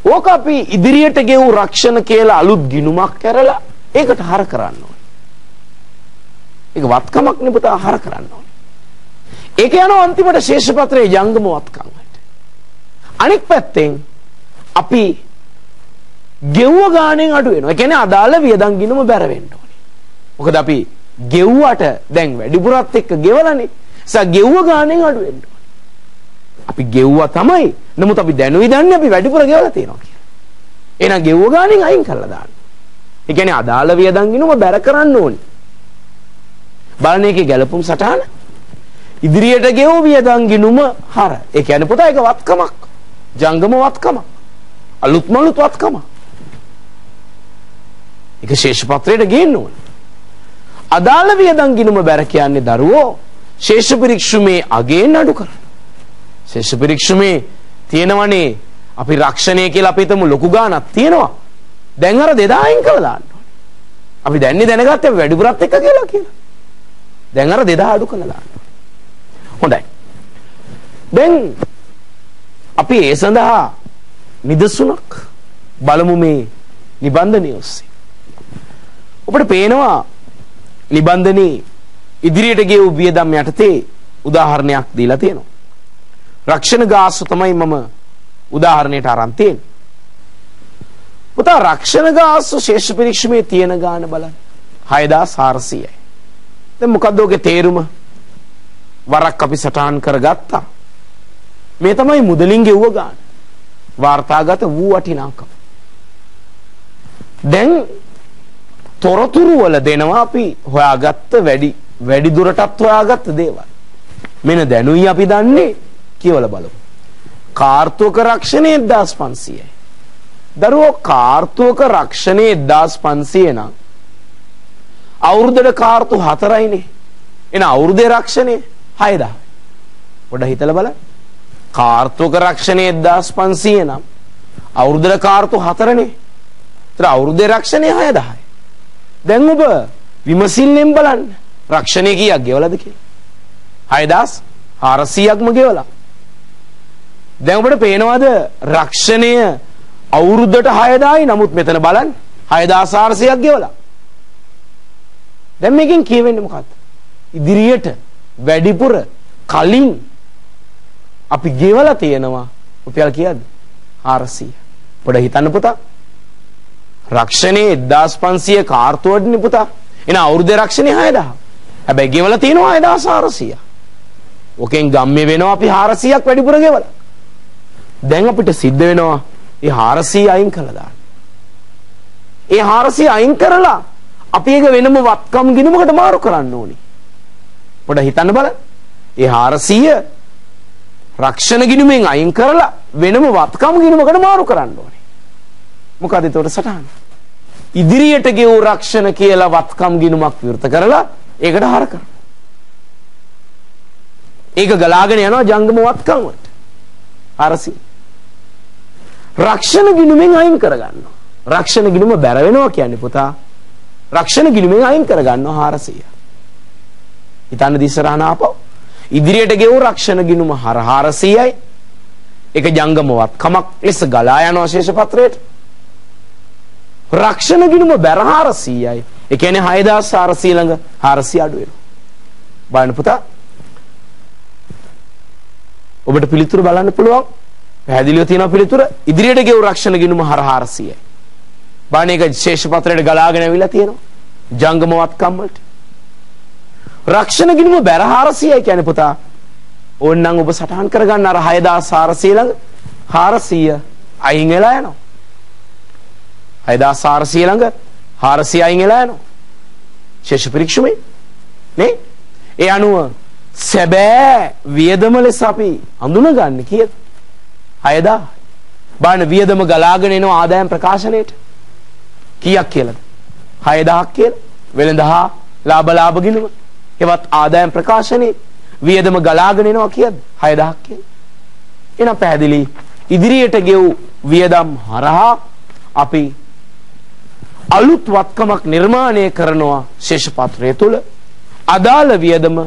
ඕක අපි ඉදිරියට ගෙවූ රක්ෂණ කියලා අලුත් ගිණුමක් කරලා ඒකට හර කරන්න ඕනේ. ඒක වත්කමක් නේ පුතා, හර කරන්න ඕනේ. ඒක යනවා අන්තිමට ශේෂපත්‍රයේ ජංගම වත්කම් වලට. අනික් පැත්තෙන් අපි ගෙවුව ගාණෙන් අඩු වෙනවා. ඒ කියන්නේ අදාළ වියදම් ගිණුම බැර වෙන්න ඕනේ. මොකද අපි ගෙව්වට දැන් වැඩිපුරත් එක්ක ගෙවලානේ. ගෙව්ව ගාණෙන් අඩු වෙන්න ඕනේ. අපි ගෙව්වා තමයි. නමුත් අපි දැනුයි දන්නේ අපි වැඩිපුර ගෙවලා තියෙනවා කියලා. එහෙනම් ගෙව්ව ගාණෙන් අයින් කරලා දාන්න. ඒ කියන්නේ අදාළ වියදම් ගිණුම බැර කරන්න ඕනේ. බලන්න ඒකේ ගැළපුම් සටහන. ඉදිරියට ගෙවූ වියදම් ගිණුම හර. ඒ කියන්නේ පුතා ඒක වත්කමක්. ජංගම වත්කමක්. අලුත්ම අලුත් වත්කමක්. ඒක ශේෂපත්‍රයට ගේන්න ඕනේ. අදාළ වියදම් ගිණුම බැර කියන්නේ දරුවෝ ශේෂ පරීක්ෂුමේ අගයෙන් අඩු කරන. ශේෂ පරීක්ෂුමේ තියෙනවනේ අපි රක්ෂණය කියලා අපි හිතමු ලොකු ගාණක් තියෙනවා. දැන් අර 2000 අයින් කරලා දාන්න ඕනේ. අපි දැන්නේ දැනගත්තේ වැඩිපුරත් එක්ක කියලා. දැන් අර 2000 අඩු කරලා දාන්න ඕනේ. හොඳයි. දැන් අපි ඒ සඳහා නිදසුනක් බලමු මේ නිබන්ධනය ඔස්සේ. ඔබට පේනවා නිබන්ධනයේ ඉදිරියට ගෙවූ වියදම් යටතේ උදාහරණයක් දීලා තියෙනවා. රක්ෂණ ගාස්තු තමයි මම උදාහරණයට අරන් තියෙන්නේ. පුතා රක්ෂණ ගාස්තු ශේෂ පරීක්ෂමේ තියෙන ගාන බලන්න. 6400යි. දැන් මොකද්ද ඔගේ තේරුම? වරක් අපි සටහන් කරගත්තා. මේ තමයි මුදලින් ගෙවුව ගාන. වාර්තාගත වූ වටිනාකම. දැන් තොරතුරු වල දෙනවා අපි හොයාගත්ත වැඩි දුරටත් හොයාගත්ත දේවල්. මෙන්න දැනුයි අපි දන්නේ කියවලා බලමු. කාර්තුක රක්ෂණය 1500යි. දරුවෝ කාර්තුක රක්ෂණය 1500 නම් අවුරුද්දට කාර්තු 4යිනේ. එන අවුරුද්දේ රක්ෂණය 6000. පොඩ්ඩක් හිතලා බලන්න. කාර්තුක රක්ෂණය 1500 නම් අවුරුද්දට කාර්තු 4නේ. ඒතර අවුරුද්දේ රක්ෂණය 6000යි. දැන් ඔබ විමසිල්ලෙන් බලන්න රක්ෂණය කීයක් ගෙවලාද කියලා. 6400ක්ම ගෙවලා. දැන් ඔබට පේනවාද රක්ෂණය අවුරුද්දට 6000යි. නමුත් මෙතන බලන්න 6400ක් ගෙවලා. දැන් මේකෙන් කියවෙන්නේ මොකක්ද? ඉදිරියට වැඩිපුර කලින් අපි ගෙවලා තියෙනවා රුපියල් කීයද? 400. පොඩ හිතන්න පුතා. රක්ෂණේ 1500 කාර්තුවටනේ පුතා. එන අවුරුද්දේ රක්ෂණේ 6000. හැබැයි ගෙවලා තියෙනවා 6400. ඔකෙන් ගම්මේ වෙනවා අපි 400ක් වැඩිපුර ගෙවලා. දැන් අපිට සිද්ධ වෙනවා ඒ 400 අයින් කළා දාන්න. ඒ 400 අයින් කරලා අපි ඒක වෙනම වත්කම් ගිණුමකට මාරු කරන්න ඕනේ. පොඩ හිතන්න බලන්න. ඒ 400 රක්ෂණ ගිණුමෙන් අයින් කරලා වෙනම වත්කම් ගිණුමකට මාරු කරන්න ඕනේ. මොකද ඒතකොට සටහන? ඉදිරියට ගෙවූ රක්ෂණ කියලා වත්කම් ගිණුමක් විවෘත කරලා ඒකට හර කරනවා. ඒක ගලාගෙන යනවා ජංගම වත්කම් වලට. 400. රක්ෂණ ගිණුමෙන් අයින් කරගන්නවා. රක්ෂණ ගිණුම බැර වෙනවා කියන්නේ පුතා. රක්ෂණ ගිණුමෙන් අයින් කරගන්නවා 400. හිතන්න දිස්සරහන ආපහු. ඉදිරියට ගෙවූ රක්ෂණ ගිණුම 400යි. ඒක ජංගම වත්කමක් ලෙස ගලා යනවා ශේෂ පත්‍රයට. රක්ෂණ ගිණුම බැර 400යි. ඒ කියන්නේ 6400 ළඟ 400 අඩු වෙනවා. බලන්න පුතා. ඔබට පිළිතුරු බලන්න පුළුවන්. පැහැදිලිව තියෙනවා පිළිතුර. ඉදිරියට ගෙවූ රක්ෂණ ගිණුම 400යි. බලන්න ඒක ශේෂ පත්‍රයට ගලාගෙන ඇවිල්ලා තියෙනවා. ජංගම වත්කම් වලට. රක්ෂණ ගිණුම බැර 400යි කියන්නේ පුතා. ඕන්නම් ඔබ සටහන් කරගන්න අර 6400 ළඟ 400 අයින් වෙලා යනවා. 6400 ළඟ 400 අයින් වෙලා යනවා. ශේෂ පරීක්ෂමේ නේ? ඒ අනුව සැබෑ වියදම ලෙස අපි හඳුනගන්නේ කීයද? 6000. බලන්න වියදම ගලාගෙන එනවා ආදායම් ප්‍රකාශනයේට. කීයක් කියලාද? 6000ක් කියලා. වෙළඳ හා ලාභ ගිණුම. ඒවත් ආදායම් ප්‍රකාශනයේ වියදම ගලාගෙන එනවා කීයද? 6000ක් කියලා. එහෙනම් පැහැදිලි ඉදිරියට ගෙවූ වියදම් හරහා අපි අලුත් වත්කමක් නිර්මාණය කරනවා ශේෂ පත්‍රය තුල. අදාළ වියදම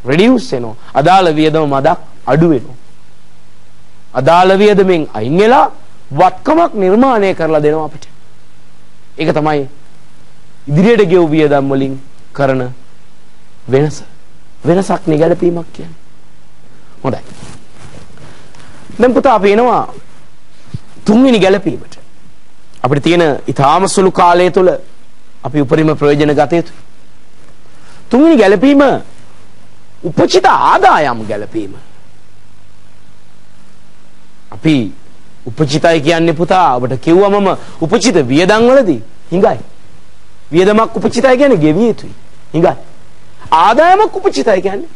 reduce වෙනවා. අදාළ වියදම මදක් අඩු වෙනවා. අදාළ වියදමෙන් අයින් වෙලා වත්කමක් නිර්මාණය කරලා දෙනවා අපිට. ඒක තමයි ඉදිරියට ගෙවූ වියදම් වලින් කරන වෙනස. වෙනසක් නේ ගැලපීමක් කියන්නේ. හොඳයි. දැන් පුතා අපි එනවා තුන්වෙනි ගැලපීමට. අපිට තියෙන ඊටාම සුළු කාලය තුල අපි උපරිම ප්‍රයෝජන ගත යුතුයි. තුන්වෙනි ගැලපීම උපචිත ආදායම් ගැලපීම. අපි උපචිතයි කියන්නේ පුතා ඔබට කිව්වා මම උපචිත වියදම් වලදී හිඟයි. වියදමක් උපචිතයි කියන්නේ ගෙවිය යුතුයි. හිඟයි. ආදායමක් උපචිතයි කියන්නේ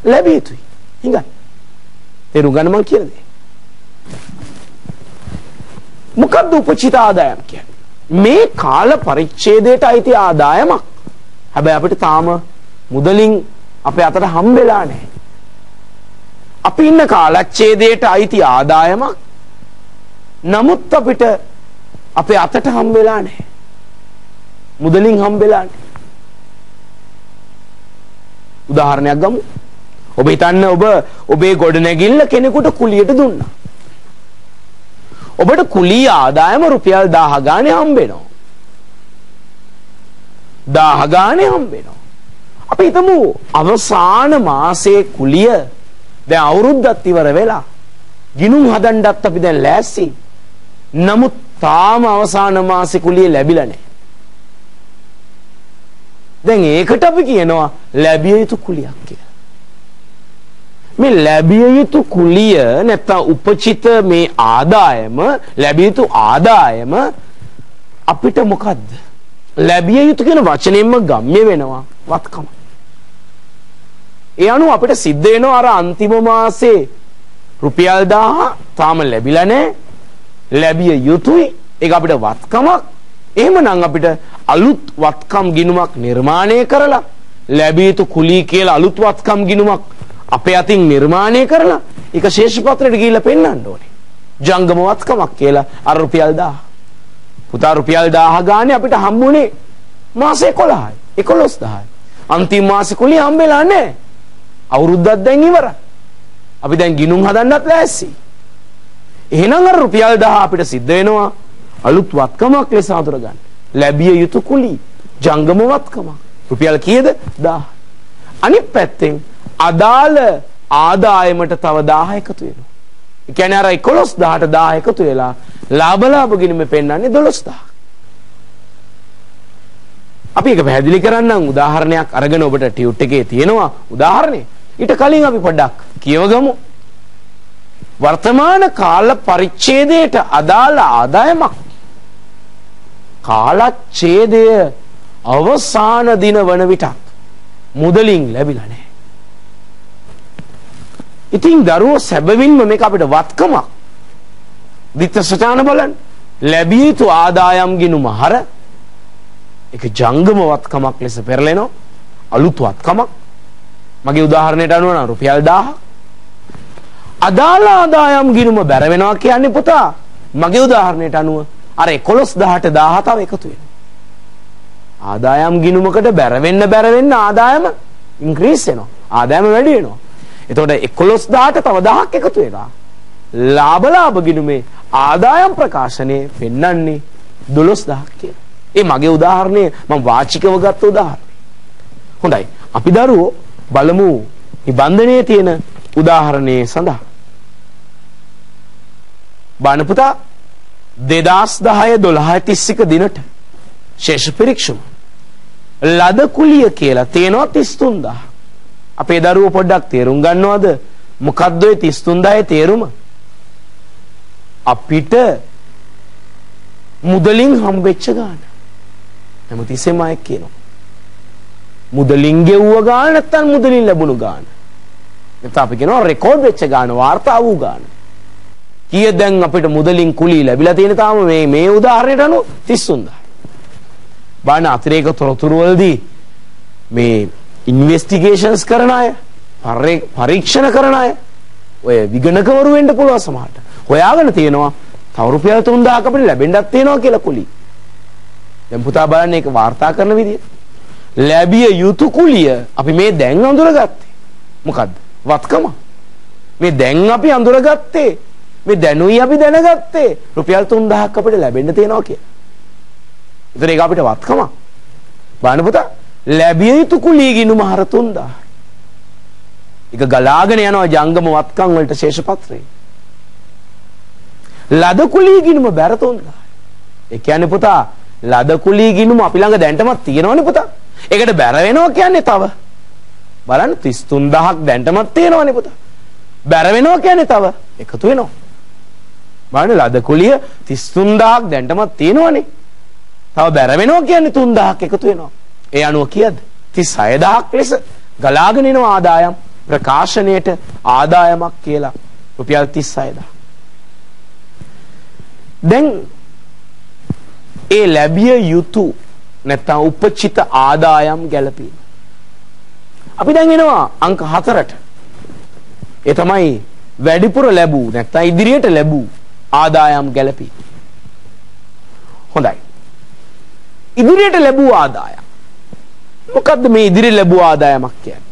ලැබිය යුතුයි. හිඟයි. තේරුම් ගන්න මම කියන දේ. මොකද්ද උපචිත ආදායම් කියන්නේ? මේ කාල පරිච්ඡේදයට අයිති ආදායමක්. හැබැයි අපිට තාම මුදලින් අපේ අතට හම්බෙලා නැහැ. අපි ඉන්න කාලච්ඡේදයට අයිති ආදායමක්. නමුත් අපිට අපේ අතට හම්බෙලා නැහැ. මුදලින් හම්බෙලා නැහැ. උදාහරණයක් ගමු. ඔබ හිතන්න ඔබේ ගොඩනැගිල්ල කෙනෙකුට කුලියට දුන්නා. ඔබට කුලී ආදායම රුපියල් 1000 ගානේ හම්බෙනවා. 1000 ගානේ හම්බෙනවා. අපි හිතමු අවසාන මාසයේ කුලිය දැන් අවුරුද්දක් ඉවර වෙලා ගිණුම් හදන්නත් අපි දැන් ලෑස්ති. නමුත් තාම අවසාන මාසේ කුලිය ලැබිලා නැහැ. දැන් ඒකට අපි කියනවා ලැබිය යුතු කුලියක් කියලා. මේ ලැබිය යුතු කුලිය නැත්නම් උපචිත මේ ආදායම ලැබිය යුතු ආදායම අපිට මොකද්ද? ලැබිය යුතු කියන වචනයෙන්ම ගම්ම්‍ය වෙනවා වත්කම. ඒ අනුව අපිට සිද්ධ වෙනවා අර අන්තිම මාසේ රුපියල් 1000 තාම ලැබිලා නැහැ. ලැබිය යුතුයි. ඒක අපිට වත්කමක්. එහෙමනම් අපිට අලුත් වත්කම් ගිණුමක් නිර්මාණය කරලා ලැබිය යුතු කුලී කියලා අලුත් වත්කම් ගිණුමක් අපේ අතින් නිර්මාණය කරලා ඒක ශේෂ පත්‍රයට ගිහිල්ලා පෙන්නන්න ඕනේ. ජංගම වත්කමක් කියලා අර රුපියල් 1000. පුතා රුපියල් 1000 ගානේ අපිට හම්බුනේ මාස 11යි. 11000යි. අන්තිම මාසේ කුලිය හම්බෙලා නැහැ. අවුරුද්දක් දැන් ඉවරයි. අපි දැන් ගිණුම් හදන්නත් ලෑස්ති. එහෙනම් අර රුපියල් 1000 අපිට සිද්ධ වෙනවා අලුත් වත්කමක් ලෙස අඳුර ගන්න. ලැබිය යුතු කුලී ජංගම වත්කමක්. රුපියල් කීයද? 1000. අනිත් පැත්තෙන් අදාළ ආදායමට තව 1000 එකතු වෙනවා. ඒ කියන්නේ අර 11000ට 1000 එකතු වෙලා ලාභ ගිණුම පෙන්වන්නේ 12000. අපි ඒක පැහැදිලි කරන්නම් උදාහරණයක් අරගෙන ඔබට ටියුට් එකේ තියෙනවා උදාහරණේ. ඊට කලින් අපි පොඩ්ඩක් කියවගමු. වර්තමාන කාල පරිච්ඡේදයට අදාළ ආදායමක් කාලච්ඡේදය අවසාන දින වන විටත් මුදලින් ලැබිලා නැහැ. ඉතින් දරුවෝ සැබවින්ම මේක අපිට වත්කමක්. දිත්තසටාන බලන්න. ලැබිය යුතු ආදායම් ගිණුම හර ඒක ජංගම වත්කමක් ලෙස පෙරලෙනවා. අලුත් වත්කමක්. මගේ උදාහරණයට අනුව නම් රුපියල් 1000. අදාළ ආදායම් ගිණුම බැර වෙනවා කියන්නේ පුතා මගේ උදාහරණයට අනුව අර 11000ට 1000 තව එකතු වෙනවා. ආදායම් ගිණුමකට බැර වෙන්න ආදායම ඉන්ක්‍රීස් වෙනවා. ආදායම වැඩි වෙනවා. එතකොට 11000ට තව 1000ක් එකතු වෙනවා. ලාභ ගිණුමේ ආදායම් ප්‍රකාශනයේ පෙන්වන්නේ 12000ක් කියලා. ඒ මගේ උදාහරණය මම වාචිකව ගත්ත උදාහරණය. හොඳයි. අපි දරුවෝ බලමු නිබන්ධනයේ තියෙන උදාහරණයේ සඳහා. බාන පුතා 2010 12 31 දිනට ශේෂ පරීක්ෂම ලද කුලිය කියලා තියෙනවා 33000. අපේ දරුවෝ පොඩ්ඩක් තේරුම් ගන්නවද මොකද්ද ඔය 33000 තේරුම? අපිට මුදලින් හම්බෙච්ච ගාන. හැමතිස්සෙම අය කියනවා. මුදලින් ගෙවුව ගාන නැත්නම් මුදලින් ලැබුණු ගාන. නැත්නම් අපි කියනවා රෙකෝඩ් වෙච්ච ගාන, වාර්තා වූ ගාන. කීය දැන් අපිට මුදලින් කුලී ලැබිලා තියෙන තාම මේ උදාහරණයට අනුව 33000. බාන අතිරේක තොරතුරු වලදී මේ ඉන්වෙස්ටිගේෂන්ස් කරන අය, පරීක්ෂණ කරන අය, ඔය විගණකවරු වෙන්න පුළුවන් සමහරට. හොයාගෙන තියෙනවා තව රුපියල් 3000ක් අපිට ලැබෙන්නත් තියෙනවා කියලා කුලී. දැන් පුතා බලන්න ඒක වාර්තා කරන විදිය. ලැබිය යුතු කුලිය අපි මේ දැන් අඳුරගත්තේ. මොකද්ද? වත්කම. මේ දැන් අපි අඳුරගත්තේ. මේ දැනුයි අපි දැනගත්තේ රුපියල් 3000ක් අපිට ලැබෙන්න තියෙනවා කියලා. ඒතර ඒක අපිට වත්කම. බලන්න පුතා ලැබිය යුතු කුලිය ගිණුම හර 3000. ඒක ගලාගෙන යනවා ජංගම වත්කම් වලට ශේෂ පත්‍රේ. ලද කුලිය ගිණුම බැර 3000. ඒ කියන්නේ පුතා ලද කුලිය ගිණුම අපි ළඟ දැන්ටමත් තියෙනවනේ පුතා. ඒකට බැර වෙනවා කියන්නේ තව බලන්න 33000ක් දැන්ටමත් තියෙනවනේ පුතා. බැර වෙනවා කියන්නේ තව එකතු වෙනවා. බලන්න ලද කුලිය 33000ක් දැන්ටමත් තියෙනවනේ. තව බැර වෙනවා කියන්නේ 3000ක් එකතු වෙනවා. ඒ අනුව කීයද? 36000ක් ලෙස ගලාගෙන එනවා ආදායම් ප්‍රකාශනයේට ආදායමක් කියලා රුපියල් 36000. දැන් ඒ ලැබිය යුතු නැත්නම් උපචිත ආදායම් ගැලපීම. අපි දැන් එනවා අංක 4ට. ඒ තමයි වැඩිපුර ලැබූ නැත්නම් ඉදිරියට ලැබූ ආදායම් ගැලපීම. හොඳයි. ඉදිරියට ලැබූ ආදායම්. මොකද්ද මේ ඉදිරියට ලැබූ ආදායමක් කියන්නේ?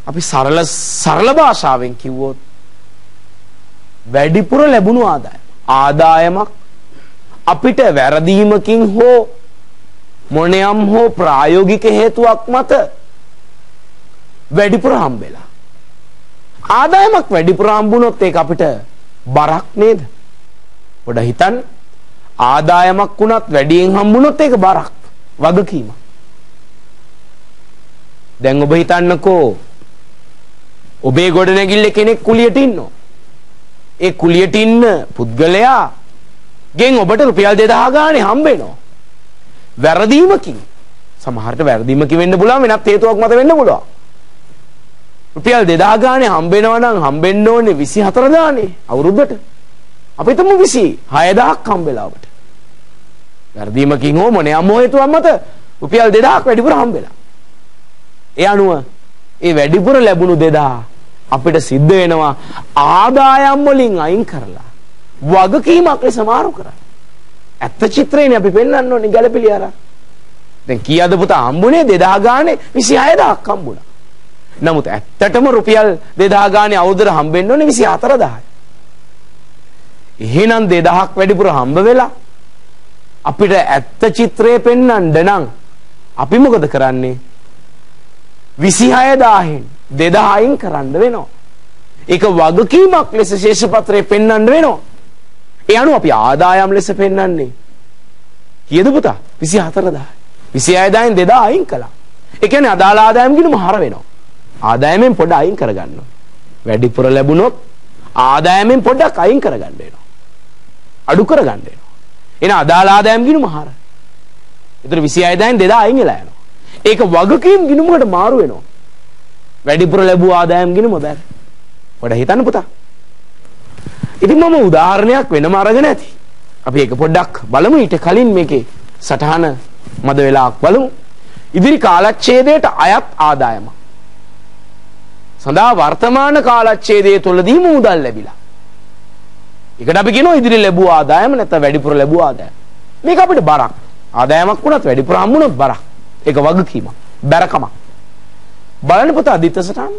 අපි සරල භාෂාවෙන් කිව්වොත් වැඩිපුර ලැබුණු ආදායම. ආදායමක් අපිට වැරදීමකින් හෝ මොනියම් හෝ ප්‍රායෝගික හේතුවක් මත වැඩිපුර හම්බෙලා. ආදායමක් වැඩිපුර හම්බුනොත් ඒක අපිට බරක් නේද? පොඩ හිතන්න. ආදායමක් වුණත් වැඩියෙන් හම්බුනොත් ඒක බරක්. වගකීමක්. දැන් ඔබ හිතන්නකෝ ඔබේ ගොඩනැගිල්ලේ කෙනෙක් කුලියට ඉන්නවා. ඒ කුලියට ඉන්න පුද්ගලයා ගෙන් ඔබට රුපියල් 2000 ගානේ හම්බ වෙනවා. වැරදීමකින්. සමහරට වැරදීමකින් වෙන්න පුළුවන් වෙනත් හේතුවක් මත වෙන්න පුළුවන්. රුපියල් 2000 ගානේ හම්බ වෙනවා නම් හම්බෙන්න ඕනේ 24 ගානේ අවුරුද්දට. අපි හිතමු 26000ක් හම්බෙලා ඔබට. වැරදීමකින් හෝ මොනියම් හේතුවක් මත රුපියල් 2000ක් වැඩිපුර හම්බෙලා. ඒ අනුව ඒ වැඩිපුර ලැබුණු 2000 අපිට සිද්ධ වෙනවා ආදායම් වලින් අයින් කරලා වගකීමක් ලෙස මාරු කරන්න. ඇත්ත චිත්‍රේනේ අපි පෙන්වන්න ඕනේ ගැළපෙලිය අරන්. දැන් කීයද පුතා හම්බුනේ 2000 ගානේ 26000ක් හම්බුණා. නමුත් ඇත්තටම රුපියල් 2000 ගානේ අවුරුද්දට හම්බෙන්න ඕනේ 24000යි. එහෙනම් 2000ක් වැඩිපුර හම්බ වෙලා අපිට ඇත්ත චිත්‍රය පෙන්වන්න නම් අපි මොකද කරන්නේ? 26000න් 2000 අයින් කරන්න වෙනවා. ඒක වගකීමක් ලෙස ශේෂපත්‍රයේ පෙන්වන්න වෙනවා. ඒ අනුව අපි ආදායම් ලෙස පෙන්වන්නේ කීයද පුතා? 24000. 26000න් 2000 අයින් කළා. ඒ කියන්නේ අදාළ ආදායම් ගිණුම හර වෙනවා. ආදායමෙන් පොඩ අයින් කරගන්න ඕනේ. වැඩිපුර ලැබුණොත් ආදායමෙන් පොඩ්ඩක් අයින් කරගන්න වෙනවා. අඩු කරගන්න වෙනවා. එන අදාළ ආදායම් ගිණුම හර. ඒතර 26000න් 2000 අයින් වෙලා යනවා. ඒක වගකීම් ගිණුමකට මාරු වෙනවා. වැඩිපුර ලැබුව ආදායම් ගිණුම බැර. පොඩ හිතන්න පුතා. ඉතින් මම උදාහරණයක් වෙනම අරගෙන ඇති. අපි ඒක පොඩ්ඩක් බලමු. ඊට කලින් මේකේ සටහන මද වෙලාවක් බලමු. ඉදිරි කාලච්ඡේදයට අයත් ආදායම සඳහා වර්තමාන කාලච්ඡේදයේ තුලදීම මුදල් ලැබිලා. ඒකට අපි කියනවා ඉදිරි ලැබුව ආදායම නැත්නම් වැඩිපුර ලැබුව ආදායම. මේක අපිට බරක්. ආදායමක් වුණත් වැඩිපුර හම්බුනොත් බරක්. ඒක වගකීමක්. බැරකමක්. බලන්න පුතා දිත්ත සටහන.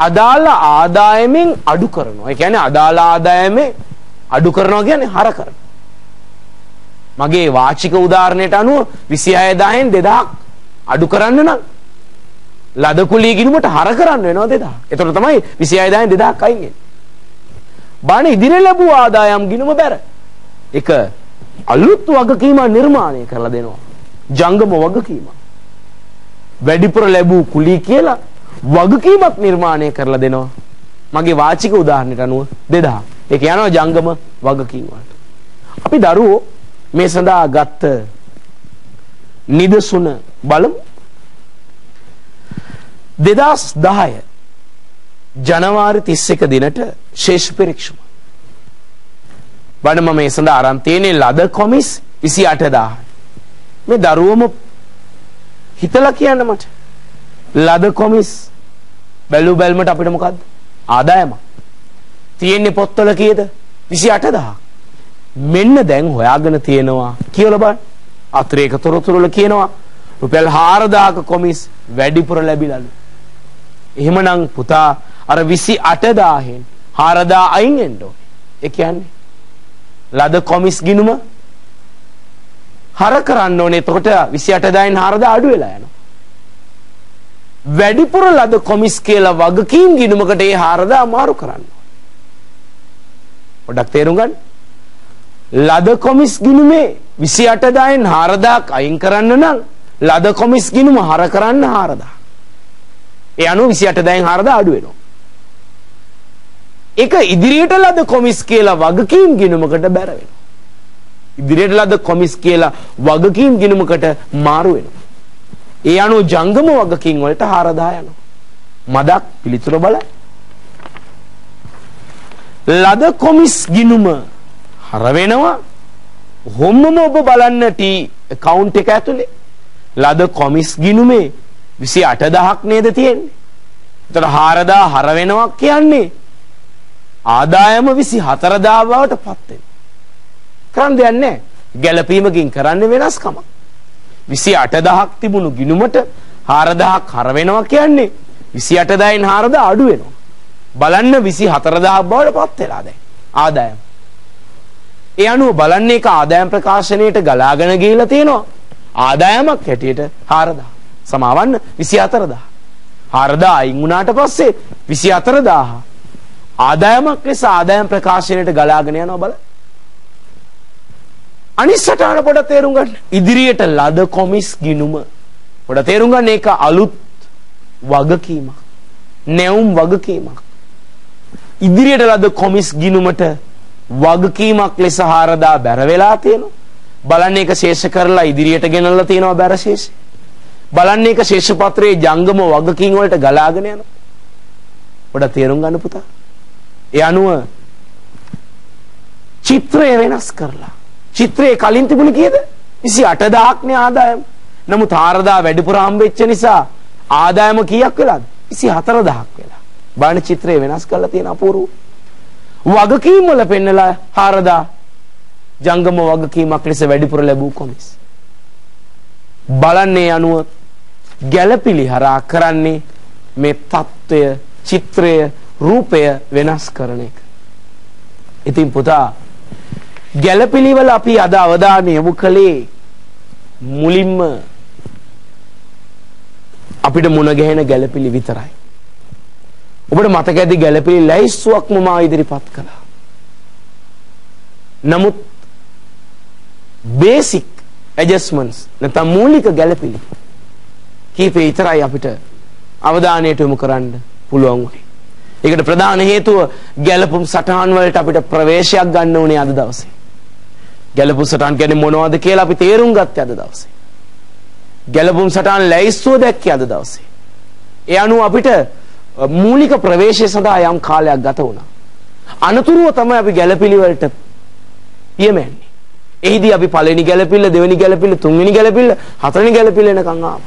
අදාළ ආදායමෙන් අඩු කරනවා. ඒ කියන්නේ අදාළ ආදායමේ අඩු කරනවා කියන්නේ හර කරනවා. මගේ වාචික උදාහරණයට අනුව 26000න් 2000ක් අඩු කරන්න නම් ලද කුලිය ගිණුමට හර කරන්න වෙනවා 2000. එතකොට තමයි 26000න් 2000ක් අයින් වෙන්නේ. බාන ඉදිරිය ලැබුව ආදායම් ගිණුම බැර. ඒක අලුත් වගකීමක් නිර්මාණය කරලා දෙනවා. ජංගම වගකීමක්. වැඩිපුර ලැබූ කුලිය කියලා වගකීමක් නිර්මාණය කරලා දෙනවා. මගේ වාචික උදාහරණයට අනුව 2000. ඒක යනවා ජංගම වගකීම් වලට. අපි දරුවෝ මේ සඳහා ගත්ත නිදසුන බලමු. 2010 ජනවාරි 31 දිනට ශේෂ පරීක්ෂම. බලන්න මම මේ සඳහා අරන් තියෙන්නේ ලද කොමිස් 28000. මේ දරුවම හිතලා කියන්න මට. ලද කොමිස් බැලු බැලමට අපිට මොකද්ද? ආදායම. තියෙන්නේ පොත්වල කීයද? 28000. මෙන්න දැන් හොයාගෙන තියෙනවා කියලා බලන්න. අතිරේක තොරතුරු වල කියනවා රුපියල් 4000ක කොමිස් වැඩිපුර ලැබිලාලු. එහෙමනම් පුතා අර 28000න් 4000 අයින් වෙන්න ඕනේ. ඒ කියන්නේ ලද කොමිස් ගිණුම හර කරන්න ඕනේ. එතකොට 28000න් 4000 අඩු වෙලා යනවා. වැඩිපුර ලද කොමිස් කියලා වගකීම් ගිණුමකට ඒ 4000 මාරු කරන්න ඕනේ. පොඩ්ඩක් තේරුම් ගන්න. ලද කොමිස් ගිණුමේ 28000න් 4000ක් අයින් කරන්න නම් ලද කොමිස් ගිණුම හර කරන්න 4000. ඒ අනුව 28000න් 4000 අඩු වෙනවා. ඒක ඉදිරියට ලද කොමිස් කියලා වගකීම් ගිණුමකට බැර වෙනවා. ඉදිරියට ලද කොමිස් කියලා වගකීම් ගිණුමකට මාරු වෙනවා. ඒ අනුව ජංගම වගකීම් වලට 4000 යනවා. මදක් පිළිතුර බලන්න. ලද කොමිස් ගිණුම හර වෙනවා. කොහොමම ඔබ බලන්න ටී account එක ඇතුලේ ලද කොමිස් ගිණුමේ 28000ක් නේද තියෙන්නේ. එතකොට 4000 හර වෙනවා කියන්නේ ආදායම 24000 බවට පත් වෙනවා. කරන්න දෙයක් නැහැ. ගැළපීමකින් කරන්න වෙනස්කමක්. 28000ක් තිබුණු ගිණුමට 4000ක් හර වෙනවා කියන්නේ 28000න් 4000 අඩු වෙනවා. බලන්න 24000 බවට පත් වෙලා දැන් ආදායම. ඒ අනුව බලන්නේ ඒක ආදායම් ප්‍රකාශනයට ගලාගෙන ගිහිලා තියෙනවා. ආදායමක් හැටියට 4000. සමාවන්න 24000. 4000 අයින් වුණාට පස්සේ 24000 ආදායමක් ලෙස ආදායම් ප්‍රකාශනයට ගලාගෙන යනවා බලන්න. අනිත් සටහන පොඩ තේරුම් ගන්න. ඉදිරියට ලද කොමිස් ගිණුම පොඩ තේරුම් ගන්න. ඒක අලුත් වගකීමක්. නැවුම් වගකීමක්. ඉදිරියට ලද කොමිස් ගිණුමට වගකීමක් ලෙස 4000 බැර වෙලා තියෙනවා. බලන්න ඒක ශේෂ කරලා ඉදිරියට ගෙනල්ලා තියෙනවා බැර ශේෂය. බලන්න ඒක ශේෂ පත්‍රයේ ජංගම වගකීම් වලට ගලාගෙන යනවා. පොඩ තේරුම් ගන්න පුතා. ඒ අනුව චිත්‍රය වෙනස් කරලා චිත්‍රයේ කලින් තිබුණේ කීයද? 28000ක් නේ ආදායම. නමුත් 4000 වැඩිපුර හම්බෙච්ච නිසා ආදායම කීයක් වෙලාද? 24000ක් වෙලා. බලන්න චිත්‍රය වෙනස් කරලා තියෙන අපූර්ව. වගකීම් වල පෙන්නලා 4000 ජංගම වගකීමක් ලෙස වැඩිපුර ලැබූ කොමිස්. බලන්නේ අනුව ගැළපිලි හරහා කරන්නේ මේ తত্ত্বය, චිත්‍රය, රූපය වෙනස් කරන එක. ඉතින් පුතා ගැළපිලිවල අපි අද අවධානය යොමු කළේ මුලින්ම අපිට මුණ ගැහෙන ගැළපිලි විතරයි. ඔබට මතක ඇති ගැළපිලි ලැයිස්තුවක්ම මා ඉදිරිපත් කළා. නමුත් බේසික් ඇඩ්ජස්ට්මන්ට්ස් නැත්නම් මූලික ගැළපිලි කීපේ විතරයි අපිට අවධානයට යොමු කරන්න පුළුවන් වුණේ. ඒකට ප්‍රධාන හේතුව ගැළපුම් සටහන් වලට අපිට ප්‍රවේශයක් ගන්න උනේ අද දවසේ. ගැළපුම් සටහන් කියන්නේ මොනවද කියලා අපි තේරුම් ගත්තේ අද දවසේ. ගැළපුම් සටහන් ලැයිස්තුව දැක්කේ අද දවසේ. ඒ අනුව අපිට මූලික ප්‍රවේශය සඳහා යම් කාලයක් ගත වුණා. අනතුරුව තමයි අපි ගැළපිලි වලට පියමැන්නේ. එහිදී අපි පළවෙනි ගැළපිල්ල, දෙවෙනි ගැළපිල්ල, තුන්වෙනි ගැළපිල්ල, හතරවෙනි ගැළපිල්ල එනකන් ආවා.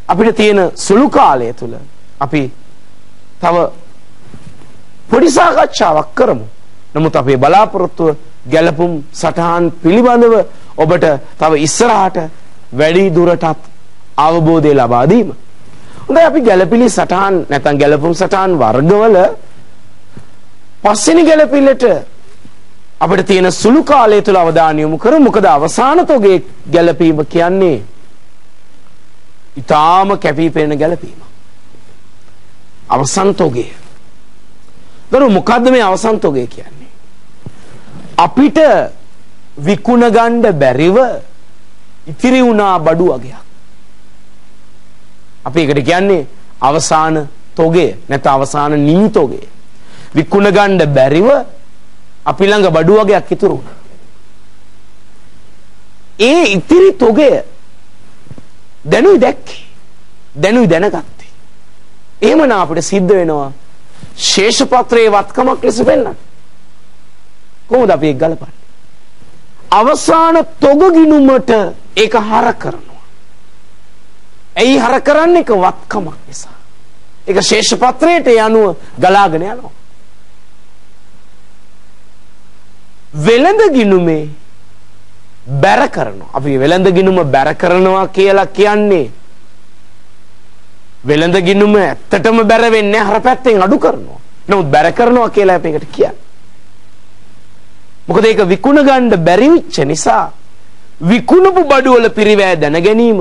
අපිට තියෙන සුළු කාලය තුල අපි තව පොඩි සාකච්ඡාවක් කරමු. නමුත් අපේ බලාපොරොත්තුව ගැළපුම් සටහන් පිළිබඳව ඔබට තව ඉස්සරහට වැඩි දුරටත් අවබෝධය ලබා දීම. හොඳයි අපි ගැළපිලි සටහන් නැත්නම් ගැළපුම් සටහන් වර්ගවල පස්වෙනි ගැළපිල්ලට අපිට තියෙන සුළු කාලය තුල අවධානය යොමු කරමු. මොකද අවසාන තොගේ ගැළපීම කියන්නේ ඊටාම කැපී පෙනෙන ගැළපීම. අවසන් තොගය. දරු මොකද්ද මේ අවසන් තොගය කියන්නේ? අපිට විකුණ ගන්න බැරිව ඉතිරි වුණා බඩු වගයක්. අපි ඒකට කියන්නේ අවසාන තොගය නැත්නම් අවසාන නිමි තොගය. විකුණ ගන්න බැරිව අපි ළඟ බඩු වගයක් ඉතුරු වුණා. ඒ ඉතිරි තොගය දැනුයි දැක්කේ. දැනුයි දැනගත්තේ. එහෙමනම් අපිට සිද්ධ වෙනවා ශේෂ පත්‍රයේ වත්කමක් ලෙස වෙන්නත්. කොහොමද අපි ඒක ගලපන්නේ? අවසාන තොග ගිණුමට ඒක හර කරනවා. ඇයි හර කරන්නේ? ඒක වත්කමක් නිසා. ඒක ශේෂ පත්‍රයට යනුව ගලාගෙන යනවා. වෙළඳ ගිණුමේ බැර කරනවා. අපි වෙළඳ ගිණුම බැර කරනවා කියලා කියන්නේ වෙළඳ ගිණුම ඇත්තටම බැර වෙන්නේ අර පැත්තෙන් අඩු කරනවා. නමුත් බැර කරනවා කියලා අපි ඒකට කියන්නේ. මොකද ඒක විකුණ ගන්න බැරි වෙච්ච නිසා විකුණපු බඩු වල පිරිවැය දැන ගැනීම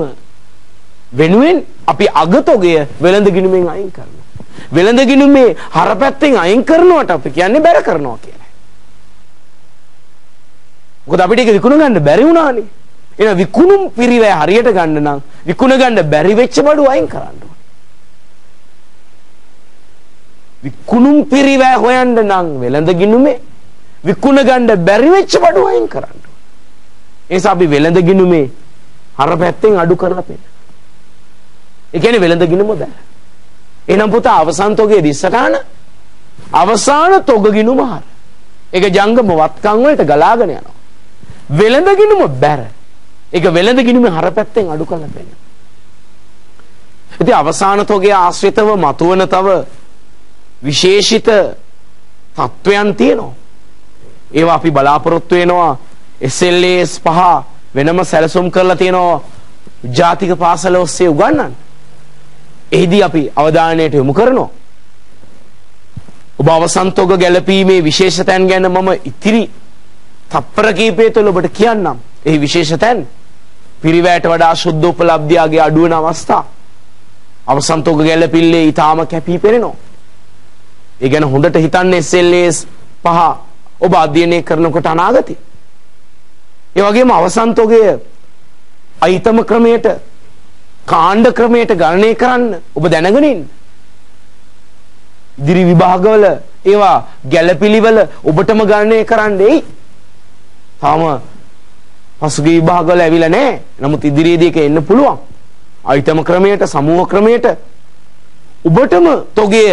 වෙනුවෙන් අපි අගතොගය වෙළඳ ගිණුමෙන් අයින් කරනවා. වෙළඳ ගිණුමේ අර පැත්තෙන් අයින් කරනවට අපි කියන්නේ බැර කරනවා කියලා. මොකද අපිට ඒක විකුණ ගන්න බැරි වුණානේ. එහෙනම් විකුණුම් පිරිවැය හරියට ගන්න නම් විකුණ ගන්න බැරි වෙච්ච බඩු අයින් කරන්න ඕනේ. විකුණුම් පිරිවැය හොයන්න නම් වෙළඳ ගිණුමේ විකුණ ගන්න බැරි වෙච්ච බඩු අයින් කරන්න ඕනේ. ඒ නිසා අපි වෙළඳ ගිණුමේ අර පැත්තෙන් අඩු කරලා පෙන්නන. ඒ කියන්නේ වෙළඳ ගිණුම බැල. එහෙනම් පුතා අවසන් තොගයේ දිස්සටාන අවසාන තොග ගිණුම හර. ඒක ජංගම වත්කම් වලට ගලාගෙන යනවා. වෙළඳ ගිණුම බැර. ඒක වෙළඳ ගිණුමේ හර පැත්තෙන් අඩු කරලා පෙන්නන. ඉතින් අවසාන තොගයේ ආශ්‍රිතව මතුවන තව විශේෂිත තත්වයන් තියෙනවා. ඒවා අපි බලාපොරොත්තු වෙනවා SLAs 5 වෙනම සැලසුම් කරලා තියෙනවා ජාතික පාසල ඔස්සේ උගන්වන්න. එහිදී අපි අවධානයට යොමු කරනවා. ඔබ අවසන් තොග ගැලපීමේ විශේෂ තැන් ගැන මම ඉතිරි තප්පර කීපය තුළ ඔබට කියන්නම්. එහි විශේෂ තැන් පිරිවැයට වඩා ශුද්ධ උපලබ්ධියගේ අඩු වෙන අවස්ථා. අවසන් තොග ගැලපිල්ලේ ඊටාම කැපී පෙනෙනවා. ඒ ගැන හොඳට හිතන්න SLAs 5 ඔබ අධ්‍යයනය කරනකොට අනාගතේ. ඒ වගේම අවසන් තොගය අයිතම ක්‍රමයට කාණ්ඩ ක්‍රමයට ගණනය කරන්න ඔබ දැනගෙන ඉන්න. ඉදිරි විභාගවල ඒවා ගැළපිලිවල ඔබටම ගණනය කරන්න එයි. තාම පසුගිය විභාගවල ඇවිල්ලා නැහැ. නමුත් ඉදිරියේදී ඒක එන්න පුළුවන්. අයිතම ක්‍රමයට සමූහ ක්‍රමයට ඔබටම තොගය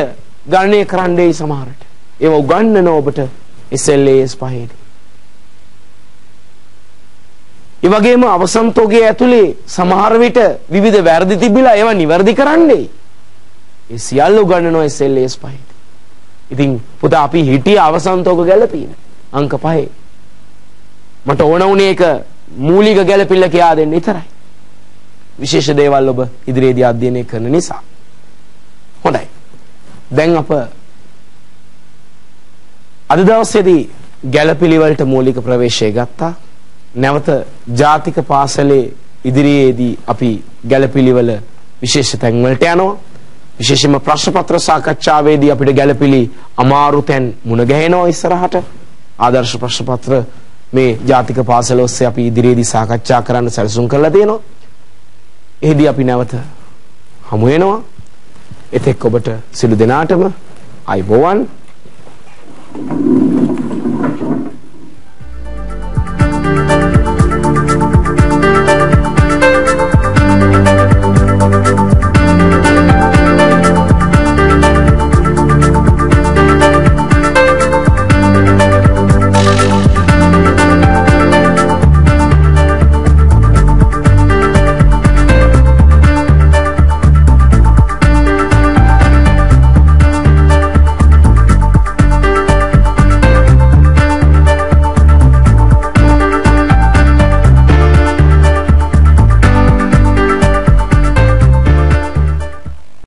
ගණනය කරන්න එයි සමහරට. ඒවා උගන්වන ඔබට SLAs 5. ඒ වගේම අවසන් තොගයේ ඇතුලේ සමහර විට විවිධ වැරදි තිබිලා ඒවා නිවැරදි කරන්නේ. ඒ සියල්ල උගන්වනවා SLAs 5. ඉතින් පුතා අපි හිටිය අවසන් තොග ගැලපීම අංක 5. මට ඕන වුණේ ඒක මූලික ගැලපිල්ල කියා දෙන්න විතරයි. විශේෂ දේවල් ඔබ ඉදිරියේදී අධ්‍යයනය කරන නිසා. හොඳයි. දැන් අප අද දවසේදී ගැළපිළිවෙලට මූලික ප්‍රවේශය ගත්තා. නැවත ජාතික පාසලේ ඉදිරියේදී අපි ගැළපිළිවෙල විශේෂ තැන් වලට යනවා. විශේෂයෙන්ම ප්‍රශ්න පත්‍ර සාකච්ඡාවේදී අපිට ගැළපිලි අමාරු තැන් මුණ ගැහෙනවා ඉස්සරහට. ආදර්ශ ප්‍රශ්න පත්‍ර මේ ජාතික පාසල ඔස්සේ අපි ඉදිරියේදී සාකච්ඡා කරන්න සැලසුම් කරලා තියෙනවා. එහිදී අපි නැවත හමු වෙනවා. එතෙක් ඔබට සිළු දෙනාටම අයබෝවන්.